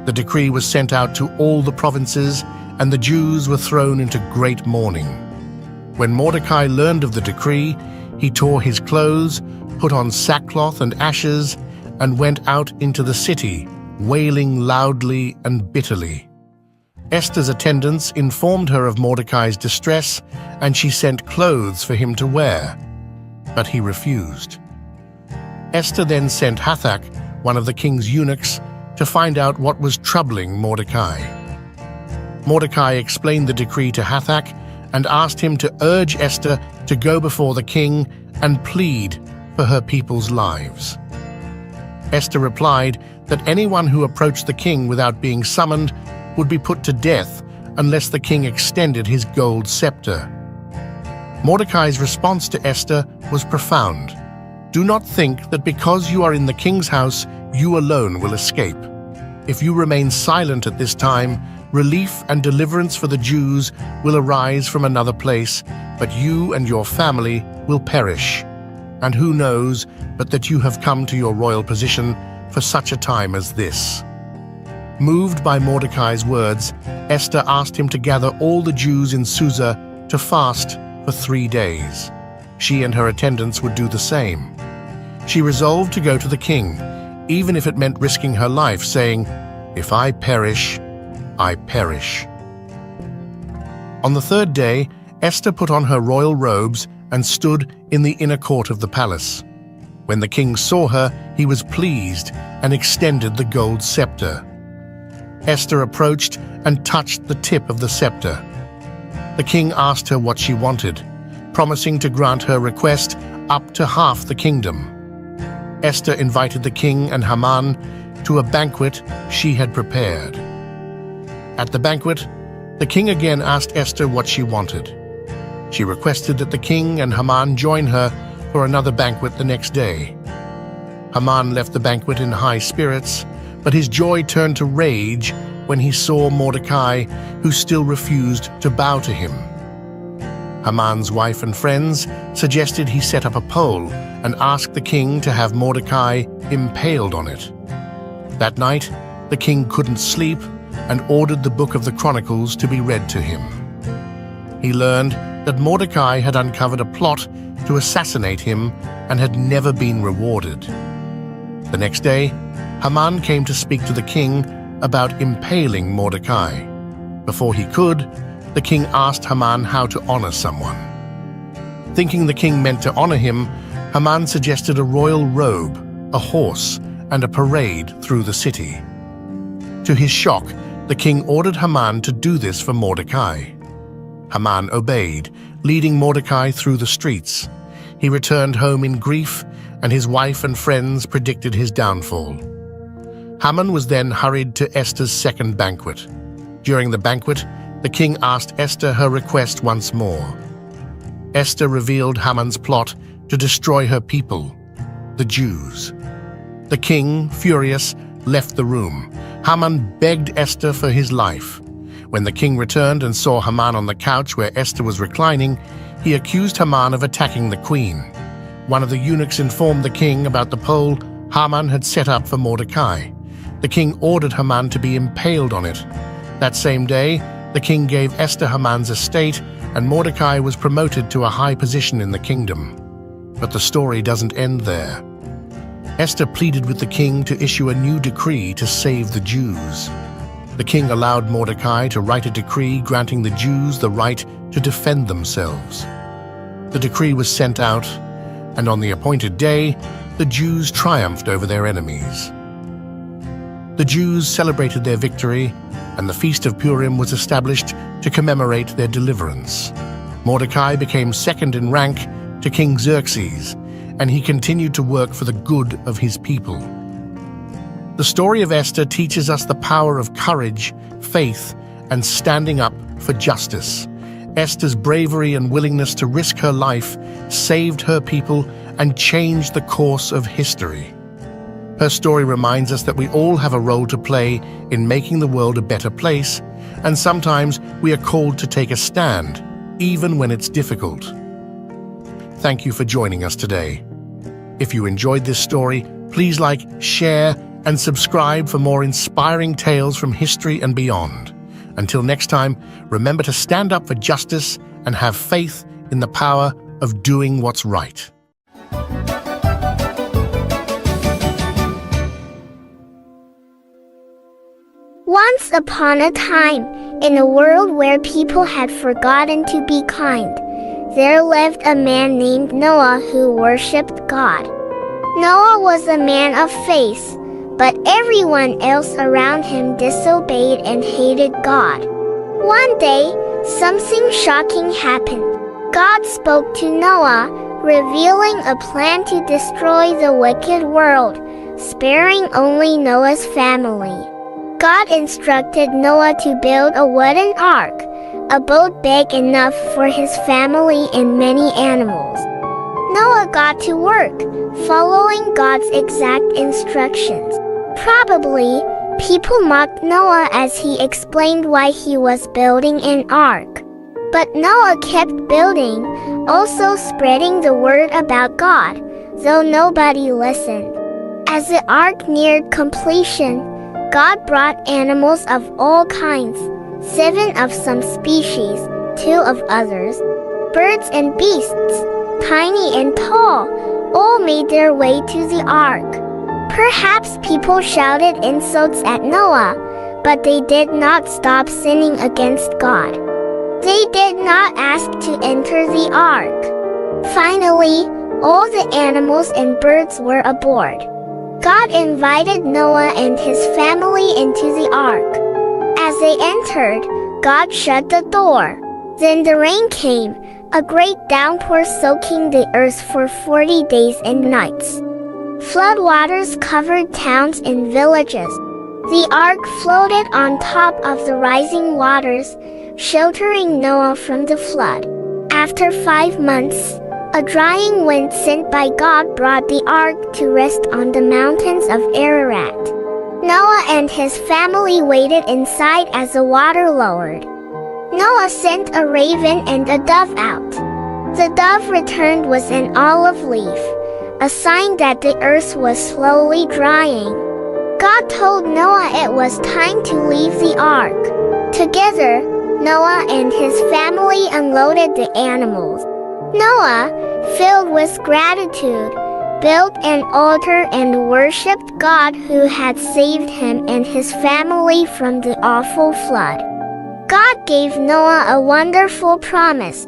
The decree was sent out to all the provinces, and the Jews were thrown into great mourning. When Mordecai learned of the decree, he tore his clothes, put on sackcloth and ashes, and went out into the city, wailing loudly and bitterly. Esther's attendants informed her of Mordecai's distress, and she sent clothes for him to wear, but he refused. Esther then sent Hathach, one of the king's eunuchs, to find out what was troubling Mordecai. Mordecai explained the decree to Hathach and asked him to urge Esther to go before the king and plead for her people's lives. Esther replied that anyone who approached the king without being summoned would be put to death unless the king extended his gold scepter. Mordecai's response to Esther was profound. Do not think that because you are in the king's house, you alone will escape. If you remain silent at this time, relief and deliverance for the Jews will arise from another place, but you and your family will perish. And who knows but that you have come to your royal position for such a time as this. Moved by Mordecai's words, Esther asked him to gather all the Jews in Susa to fast for 3 days. She and her attendants would do the same. She resolved to go to the king, even if it meant risking her life, saying, "If I perish, I perish." On the 3rd day, Esther put on her royal robes and stood in the inner court of the palace. When the king saw her, he was pleased and extended the gold scepter. Esther approached and touched the tip of the scepter. The king asked her what she wanted, promising to grant her request up to half the kingdom. Esther invited the king and Haman to a banquet she had prepared. At the banquet, the king again asked Esther what she wanted. She requested that the king and Haman join her for another banquet the next day. Haman left the banquet in high spirits, but his joy turned to rage when he saw Mordecai, who still refused to bow to him. Haman's wife and friends suggested he set up a pole and asked the king to have Mordecai impaled on it. That night, the king couldn't sleep and ordered the book of the Chronicles to be read to him. He learned that Mordecai had uncovered a plot to assassinate him and had never been rewarded. The next day, Haman came to speak to the king about impaling Mordecai. Before he could, the king asked Haman how to honor someone. Thinking the king meant to honor him, Haman suggested a royal robe, a horse, and a parade through the city. To his shock, the king ordered Haman to do this for Mordecai. Haman obeyed, leading Mordecai through the streets. He returned home in grief, and his wife and friends predicted his downfall. Haman was then hurried to Esther's second banquet. During the banquet, the king asked Esther her request once more. Esther revealed Haman's plot to destroy her people, the Jews. The king, furious, left the room. Haman begged Esther for his life. When the king returned and saw Haman on the couch where Esther was reclining, he accused Haman of attacking the queen. One of the eunuchs informed the king about the pole Haman had set up for Mordecai. The king ordered Haman to be impaled on it. That same day, the king gave Esther Haman's estate, and Mordecai was promoted to a high position in the kingdom. But the story doesn't end there. Esther pleaded with the king to issue a new decree to save the Jews. The king allowed Mordecai to write a decree granting the Jews the right to defend themselves. The decree was sent out, and on the appointed day, the Jews triumphed over their enemies. The Jews celebrated their victory, and the Feast of Purim was established to commemorate their deliverance. Mordecai became second in rank to King Xerxes, and he continued to work for the good of his people. The story of Esther teaches us the power of courage, faith, and standing up for justice. Esther's bravery and willingness to risk her life saved her people and changed the course of history. Her story reminds us that we all have a role to play in making the world a better place, and sometimes we are called to take a stand, even when it's difficult. Thank you for joining us today. If you enjoyed this story, please like, share, and subscribe for more inspiring tales from history and beyond. Until next time, remember to stand up for justice and have faith in the power of doing what's right. Once upon a time, in a world where people had forgotten to be kind, there lived a man named Noah who worshipped God. Noah was a man of faith, but everyone else around him disobeyed and hated God. One day, something shocking happened. God spoke to Noah, revealing a plan to destroy the wicked world, sparing only Noah's family. God instructed Noah to build a wooden ark, a boat big enough for his family and many animals. Noah got to work, following God's exact instructions. Probably, people mocked Noah as he explained why he was building an ark. But Noah kept building, also spreading the word about God, though nobody listened. As the ark neared completion, God brought animals of all kinds, 7 of some species, 2 of others. Birds and beasts, tiny and tall, all made their way to the ark. Perhaps people shouted insults at Noah, but they did not stop sinning against God. They did not ask to enter the ark. Finally, all the animals and birds were aboard. God invited Noah and his family into the ark. As they entered, God shut the door. Then the rain came, a great downpour soaking the earth for 40 days and nights. Floodwaters covered towns and villages. The ark floated on top of the rising waters, sheltering Noah from the flood. After 5 months, a drying wind sent by God brought the ark to rest on the mountains of Ararat. Noah and his family waited inside as the water lowered. Noah sent a raven and a dove out. The dove returned with an olive leaf, a sign that the earth was slowly drying. God told Noah it was time to leave the ark. Together, Noah and his family unloaded the animals. Noah, filled with gratitude, built an altar and worshipped God who had saved him and his family from the awful flood. God gave Noah a wonderful promise.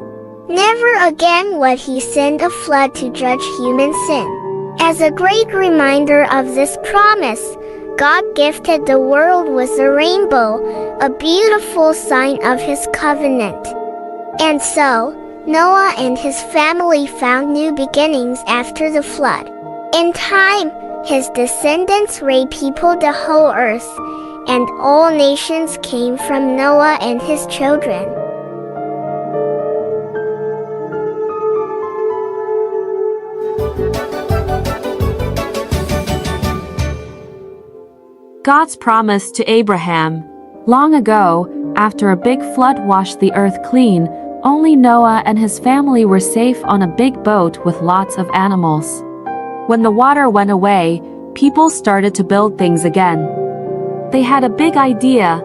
Never again would he send a flood to judge human sin. As a great reminder of this promise, God gifted the world with a rainbow, a beautiful sign of his covenant. And so, Noah and his family found new beginnings after the flood. In time, his descendants repeopled the whole earth, and all nations came from Noah and his children. God's promise to Abraham. Long ago, after a big flood washed the earth clean, Only Noah and his family were safe on a big boat with lots of animals. When the water went away, people started to build things again. They had a big idea.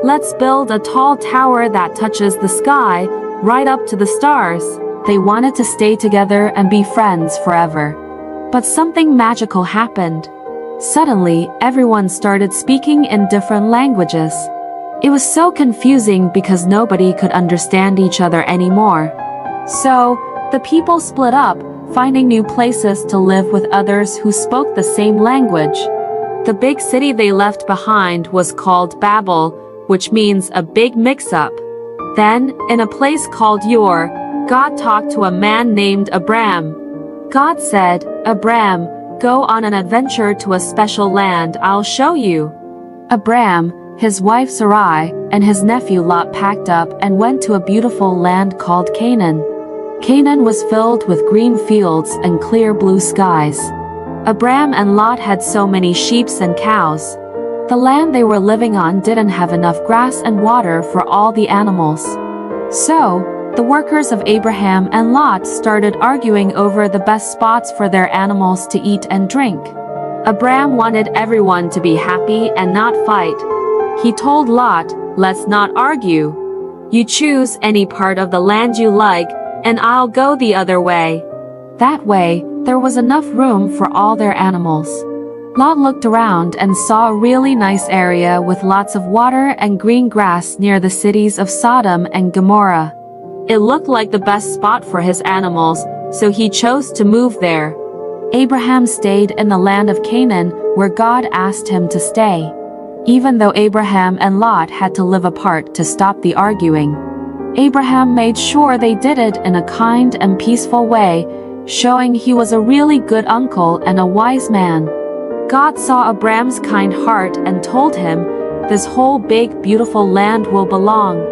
Let's build a tall tower that touches the sky, right up to the stars. They wanted to stay together and be friends forever. But something magical happened. Suddenly, everyone started speaking in different languages. It was so confusing because nobody could understand each other anymore. So, the people split up, finding new places to live with others who spoke the same language. The big city they left behind was called Babel, which means a big mix-up. Then, in a place called Ur, God talked to a man named Abram. God said, "Abram, go on an adventure to a special land I'll show you." Abram, his wife Sarai, and his nephew Lot packed up and went to a beautiful land called Canaan. Canaan was filled with green fields and clear blue skies. Abram and Lot had so many sheep and cows. The land they were living on didn't have enough grass and water for all the animals. So, the workers of Abraham and Lot started arguing over the best spots for their animals to eat and drink. Abram wanted everyone to be happy and not fight. He told Lot, "Let's not argue. You choose any part of the land you like, and I'll go the other way." That way, there was enough room for all their animals. Lot looked around and saw a really nice area with lots of water and green grass near the cities of Sodom and Gomorrah. It looked like the best spot for his animals, so he chose to move there. Abraham stayed in the land of Canaan, where God asked him to stay. Even though Abraham and Lot had to live apart to stop the arguing, Abraham made sure they did it in a kind and peaceful way, showing he was a really good uncle and a wise man. God saw Abram's kind heart and told him, "This whole big, beautiful land will belong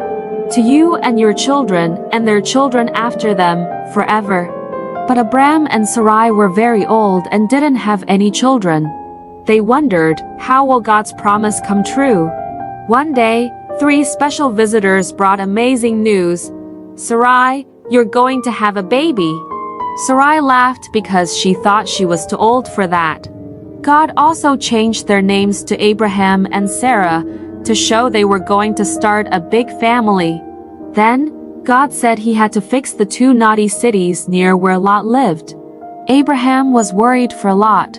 to you and your children and their children after them, forever." But Abram and Sarai were very old and didn't have any children. They wondered, how will God's promise come true? One day, 3 special visitors brought amazing news. "Sarai, you're going to have a baby." Sarai laughed because she thought she was too old for that. God also changed their names to Abraham and Sarah to show they were going to start a big family. Then, God said he had to fix the 2 naughty cities near where Lot lived. Abraham was worried for Lot.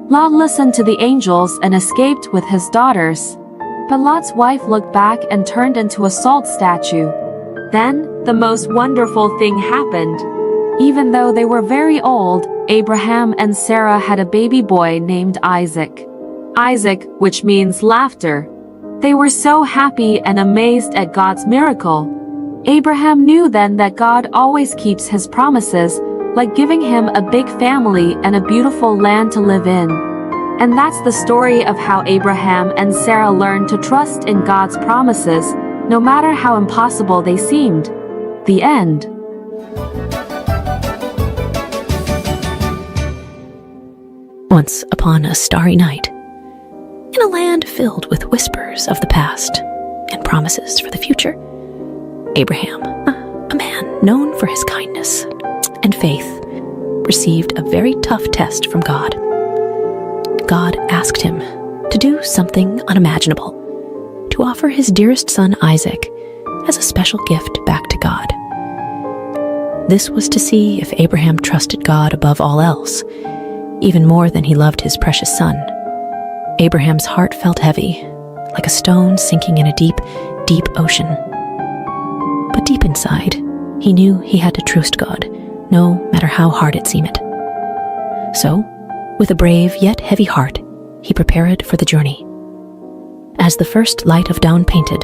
Lot listened to the angels and escaped with his daughters. But Lot's wife looked back and turned into a salt statue. Then, the most wonderful thing happened. Even though they were very old, Abraham and Sarah had a baby boy named Isaac. Isaac, which means laughter. They were so happy and amazed at God's miracle. Abraham knew then that God always keeps his promises, like giving him a big family and a beautiful land to live in. And that's the story of how Abraham and Sarah learned to trust in God's promises, no matter how impossible they seemed. The end. Once upon a starry night, in a land filled with whispers of the past and promises for the future, Abraham, a man known for his kindness and faith, received a very tough test from God. God asked him to do something unimaginable, to offer his dearest son Isaac as a special gift back to God. This was to see if Abraham trusted God above all else, even more than he loved his precious son. Abraham's heart felt heavy, like a stone sinking in a deep, deep ocean. But deep inside, he knew he had to trust God, no matter how hard it seemed. So, with a brave yet heavy heart, he prepared for the journey. As the first light of dawn painted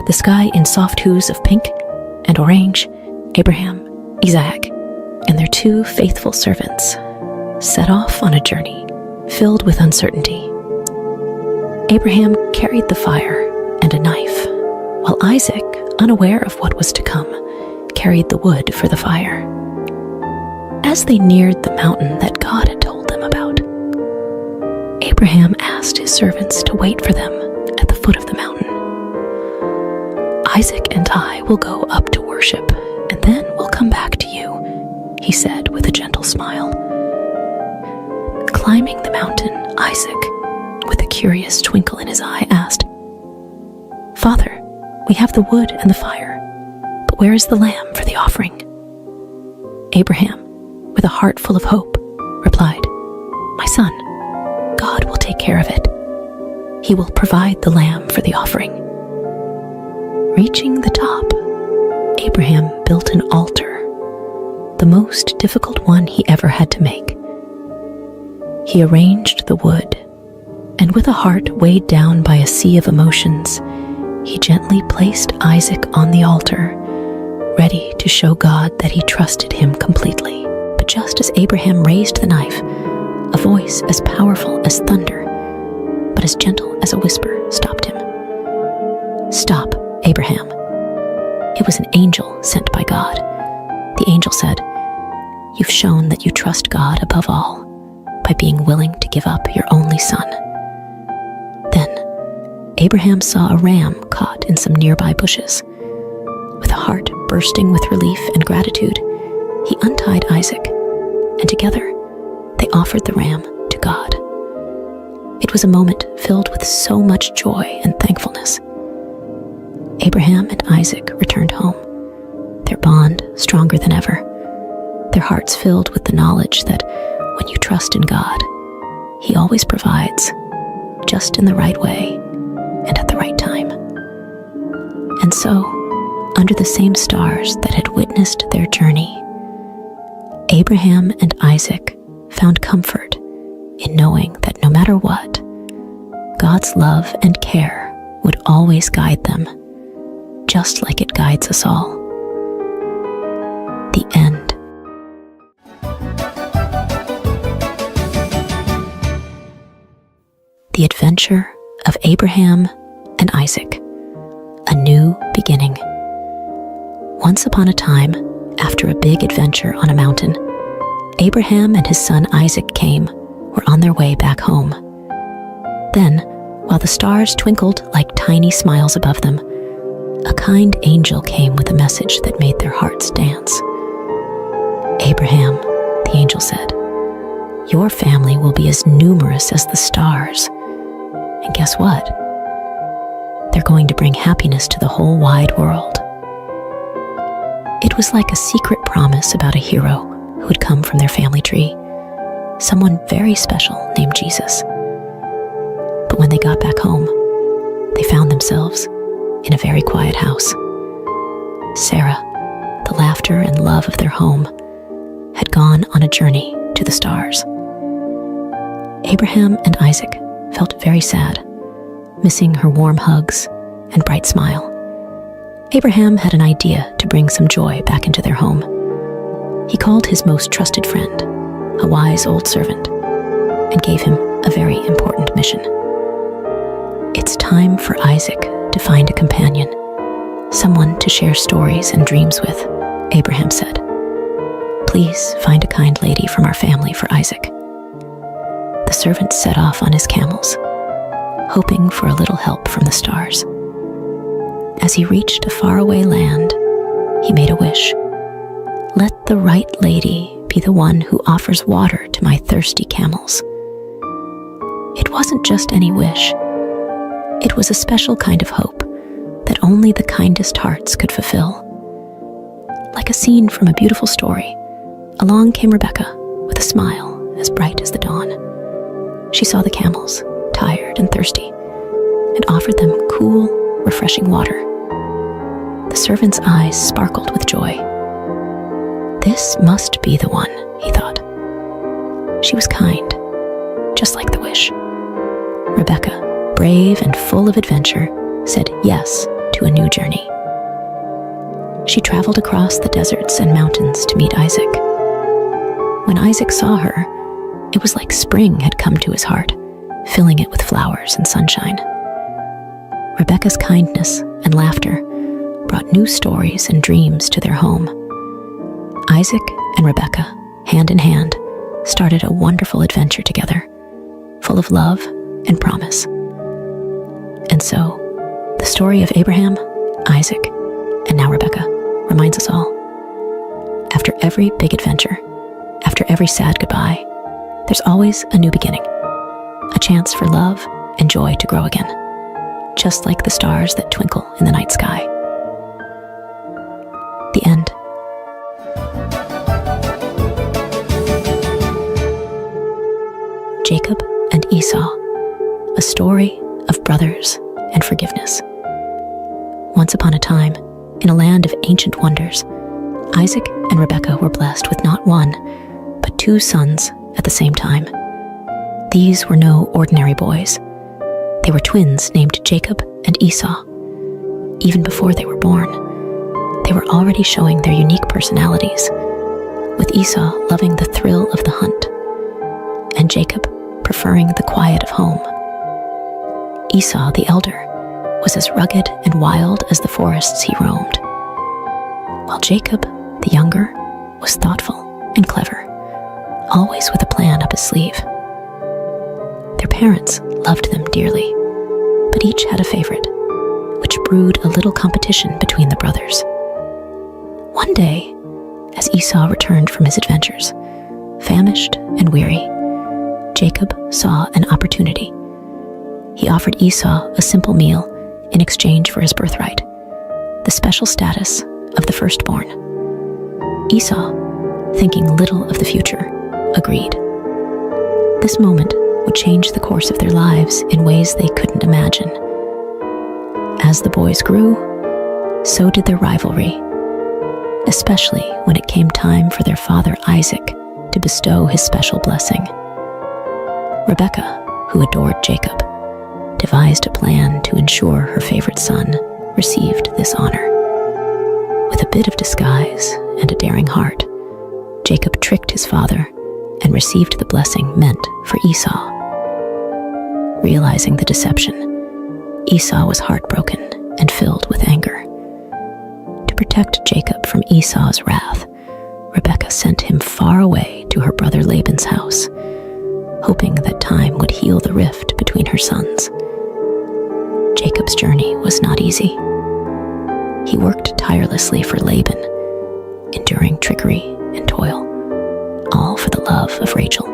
the sky in soft hues of pink and orange, Abraham, Isaac, and their 2 faithful servants set off on a journey filled with uncertainty. Abraham carried the fire and a knife, while Isaac, unaware of what was to come, carried the wood for the fire. As they neared the mountain that God had told them about, Abraham asked his servants to wait for them at the foot of the mountain. "Isaac and I will go up to worship, and he said with a gentle smile. Climbing the mountain, Isaac, with a curious twinkle in his eye, asked, "Father, we have the wood and the fire, but where is the lamb for the offering?" Abraham, with a heart full of hope, replied, "My son, God will take care of it. He will provide the lamb for the offering." Reaching the top, Abraham built an altar, the most difficult one he ever had to make. He arranged the wood, and with a heart weighed down by a sea of emotions, he gently placed Isaac on the altar, ready to show God that he trusted him completely. But just as Abraham raised the knife, a voice as powerful as thunder, but as gentle as a whisper, stopped him. "Stop, Abraham." It was an angel sent by God. The angel said, "You've shown that you trust God above all by being willing to give up your only son." Then Abraham saw a ram caught in some nearby bushes. With a heart bursting with relief and gratitude, he untied Isaac, and together they offered the ram to God. It was a moment filled with so much joy and thankfulness. Abraham and Isaac returned home, their bond stronger than ever, their hearts filled with the knowledge that when you trust in God, He always provides, just in the right way and at the right time. And so, under the same stars that had witnessed their journey, Abraham and Isaac found comfort in knowing that no matter what, God's love and care would always guide them, just like it guides us all. The end. The Adventure of Abraham and Isaac, a new beginning. Once upon a time, after a big adventure on a mountain, Abraham and his son Isaac were on their way back home. Then, while the stars twinkled like tiny smiles above them, a kind angel came with a message that made their hearts dance. "Abraham," the angel said, "your family will be as numerous as the stars. And guess what? They're going to bring happiness to the whole wide world." It was like a secret promise about a hero who would come from their family tree, someone very special named Jesus. But when they got back home, they found themselves in a very quiet house. Sarah, the laughter and love of their home, had gone on a journey to the stars. Abraham and Isaac felt very sad, missing her warm hugs and bright smile. Abraham had an idea to bring some joy back into their home. He called his most trusted friend, a wise old servant, and gave him a very important mission. "It's time for Isaac to find a companion, someone to share stories and dreams with," Abraham said. "Please find a kind lady from our family for Isaac." The servant set off on his camels, hoping for a little help from the stars. As he reached a faraway land, he made a wish. "Let the right lady be the one who offers water to my thirsty camels." It wasn't just any wish. It was a special kind of hope that only the kindest hearts could fulfill. Like a scene from a beautiful story, along came Rebecca with a smile as bright as the dawn. She saw the camels, tired and thirsty, and offered them cool, refreshing water. The servant's eyes sparkled with joy. This must be the one, he thought. She was kind, just like the wish. Rebecca, brave and full of adventure, said yes to a new journey. She traveled across the deserts and mountains to meet Isaac. When Isaac saw her, it was like spring had come to his heart, filling it with flowers and sunshine. Rebecca's kindness and laughter brought new stories and dreams to their home. Isaac and Rebecca, hand in hand, started a wonderful adventure together, full of love and promise. And so, the story of Abraham, Isaac, and now Rebecca reminds us all. After every big adventure, after every sad goodbye, there's always a new beginning, a chance for love and joy to grow again, just like the stars that twinkle in the night sky. The end. Jacob and Esau, a story of brothers and forgiveness. Once upon a time, in a land of ancient wonders, Isaac and Rebekah were blessed with not one, but two sons at the same time. These were no ordinary boys. They were twins named Jacob and Esau. Even before they were born, they were already showing their unique personalities, with Esau loving the thrill of the hunt, and Jacob preferring the quiet of home. Esau, the elder, was as rugged and wild as the forests he roamed, while Jacob, the younger, was thoughtful and clever, always with a plan up his sleeve. Their parents loved them dearly, but each had a favorite, which brewed a little competition between the brothers. One day, as Esau returned from his adventures, famished and weary, Jacob saw an opportunity. He offered Esau a simple meal in exchange for his birthright, the special status of the firstborn. Esau, thinking little of the future, agreed. This moment would change the course of their lives in ways they couldn't imagine. As the boys grew, so did their rivalry, especially when it came time for their father Isaac to bestow his special blessing. Rebekah, who adored Jacob, devised a plan to ensure her favorite son received this honor. With a bit of disguise and a daring heart, Jacob tricked his father and received the blessing meant for Esau. Realizing the deception, Esau was heartbroken and filled with anger. To protect Jacob from Esau's wrath, Rebekah sent him far away to her brother Laban's house, hoping that time would heal the rift between her sons. Jacob's journey was not easy. He worked tirelessly for Laban, enduring trickery and toil, all for the love of Rachel,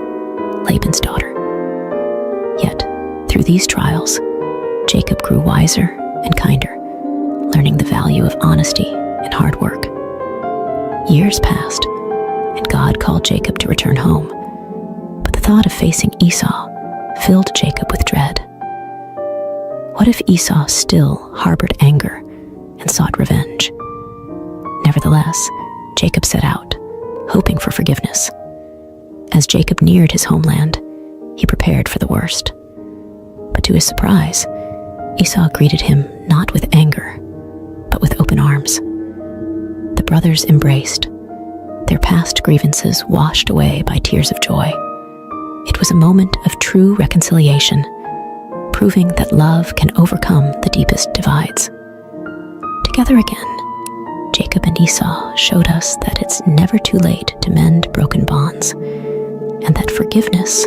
Laban's daughter. Yet, through these trials, Jacob grew wiser and kinder, learning the value of honesty and hard work. Years passed, and God called Jacob to return home, but the thought of facing Esau filled Jacob with dread. What if Esau still harbored anger and sought revenge? Nevertheless, Jacob set out, hoping for forgiveness. As Jacob neared his homeland, he prepared for the worst. But to his surprise, Esau greeted him not with anger, but with open arms. The brothers embraced, their past grievances washed away by tears of joy. It was a moment of true reconciliation, proving that love can overcome the deepest divides. Together again, Jacob and Esau showed us that it's never too late to mend broken bonds, and that forgiveness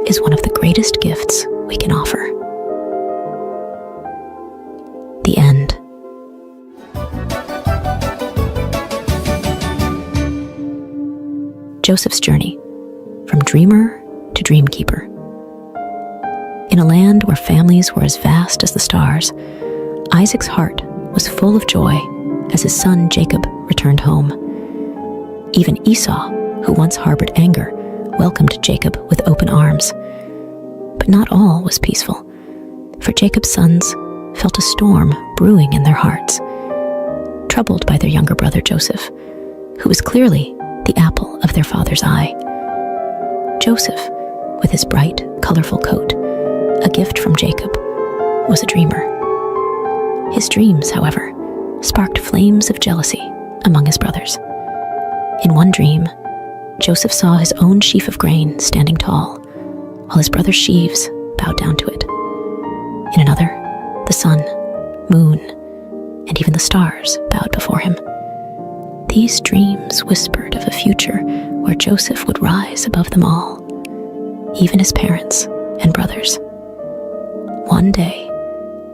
is one of the greatest gifts we can offer. The end. Joseph's journey, from dreamer to dreamkeeper. In a land where families were as vast as the stars, Isaac's heart was full of joy as his son Jacob returned home. Even Esau, who once harbored anger, welcomed Jacob with open arms. But not all was peaceful, for Jacob's sons felt a storm brewing in their hearts, troubled by their younger brother Joseph, who was clearly the apple of their father's eye. Joseph, with his bright, colorful coat, a gift from Jacob, was a dreamer. His dreams, however, sparked flames of jealousy among his brothers. In one dream, Joseph saw his own sheaf of grain standing tall, while his brother's sheaves bowed down to it. In another, the sun, moon, and even the stars bowed before him. These dreams whispered of a future where Joseph would rise above them all, even his parents and brothers. One day,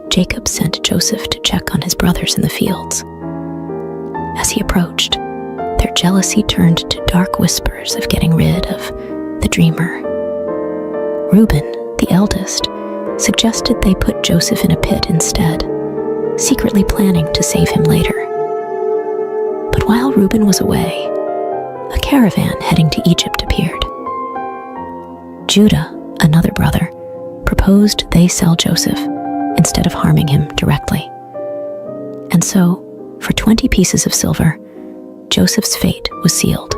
Jacob sent Joseph to check on his brothers in the fields. As he approached, their jealousy turned to dark whispers of getting rid of the dreamer. Reuben, the eldest, suggested they put Joseph in a pit instead, secretly planning to save him later. But while Reuben was away, a caravan heading to Egypt appeared. Judah, another brother, proposed they sell Joseph instead of harming him directly. And so, for 20 pieces of silver, Joseph's fate was sealed,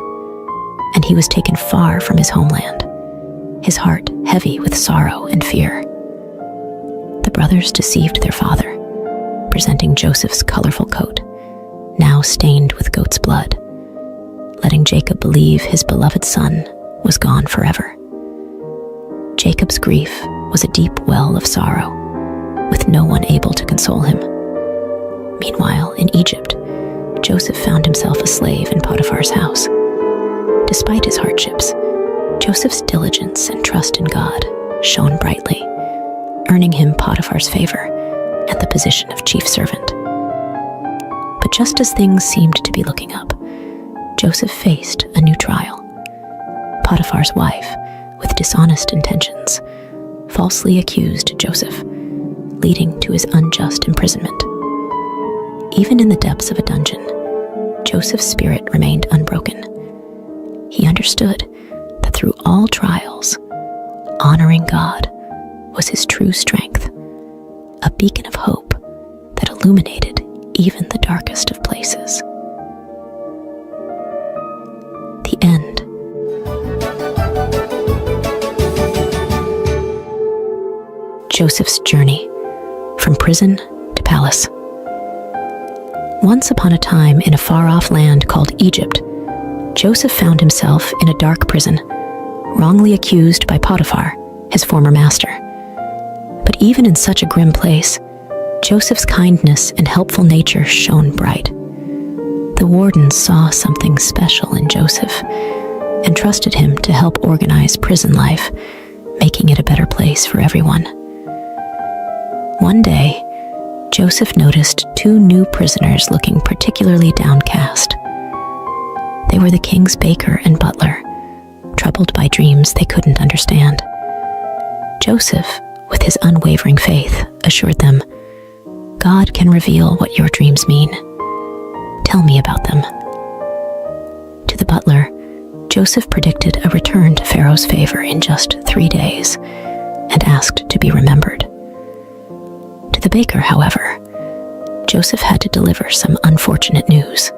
and he was taken far from his homeland, his heart heavy with sorrow and fear. The brothers deceived their father, presenting Joseph's colorful coat, now stained with goat's blood, letting Jacob believe his beloved son was gone forever. Jacob's grief was a deep well of sorrow, with no one able to console him. Meanwhile, in Egypt, Joseph found himself a slave in Potiphar's house. Despite his hardships, Joseph's diligence and trust in God shone brightly, earning him Potiphar's favor and the position of chief servant. But just as things seemed to be looking up, Joseph faced a new trial. Potiphar's wife, with dishonest intentions, falsely accused Joseph, leading to his unjust imprisonment. Even in the depths of a dungeon, Joseph's spirit remained unbroken. He understood that through all trials, honoring God was his true strength, a beacon of hope that illuminated even the darkest of places. The end. Joseph's journey from prison to palace. Once upon a time in a far-off land called Egypt, Joseph found himself in a dark prison, wrongly accused by Potiphar, his former master. But even in such a grim place, Joseph's kindness and helpful nature shone bright. The wardens saw something special in Joseph and trusted him to help organize prison life, making it a better place for everyone. One day, Joseph noticed two new prisoners looking particularly downcast. They were the king's baker and butler, troubled by dreams they couldn't understand. Joseph, with his unwavering faith, assured them, "God can reveal what your dreams mean. Tell me about them." To the butler, Joseph predicted a return to Pharaoh's favor in just 3 days and asked to be remembered. To the baker, however, Joseph had to deliver some unfortunate news.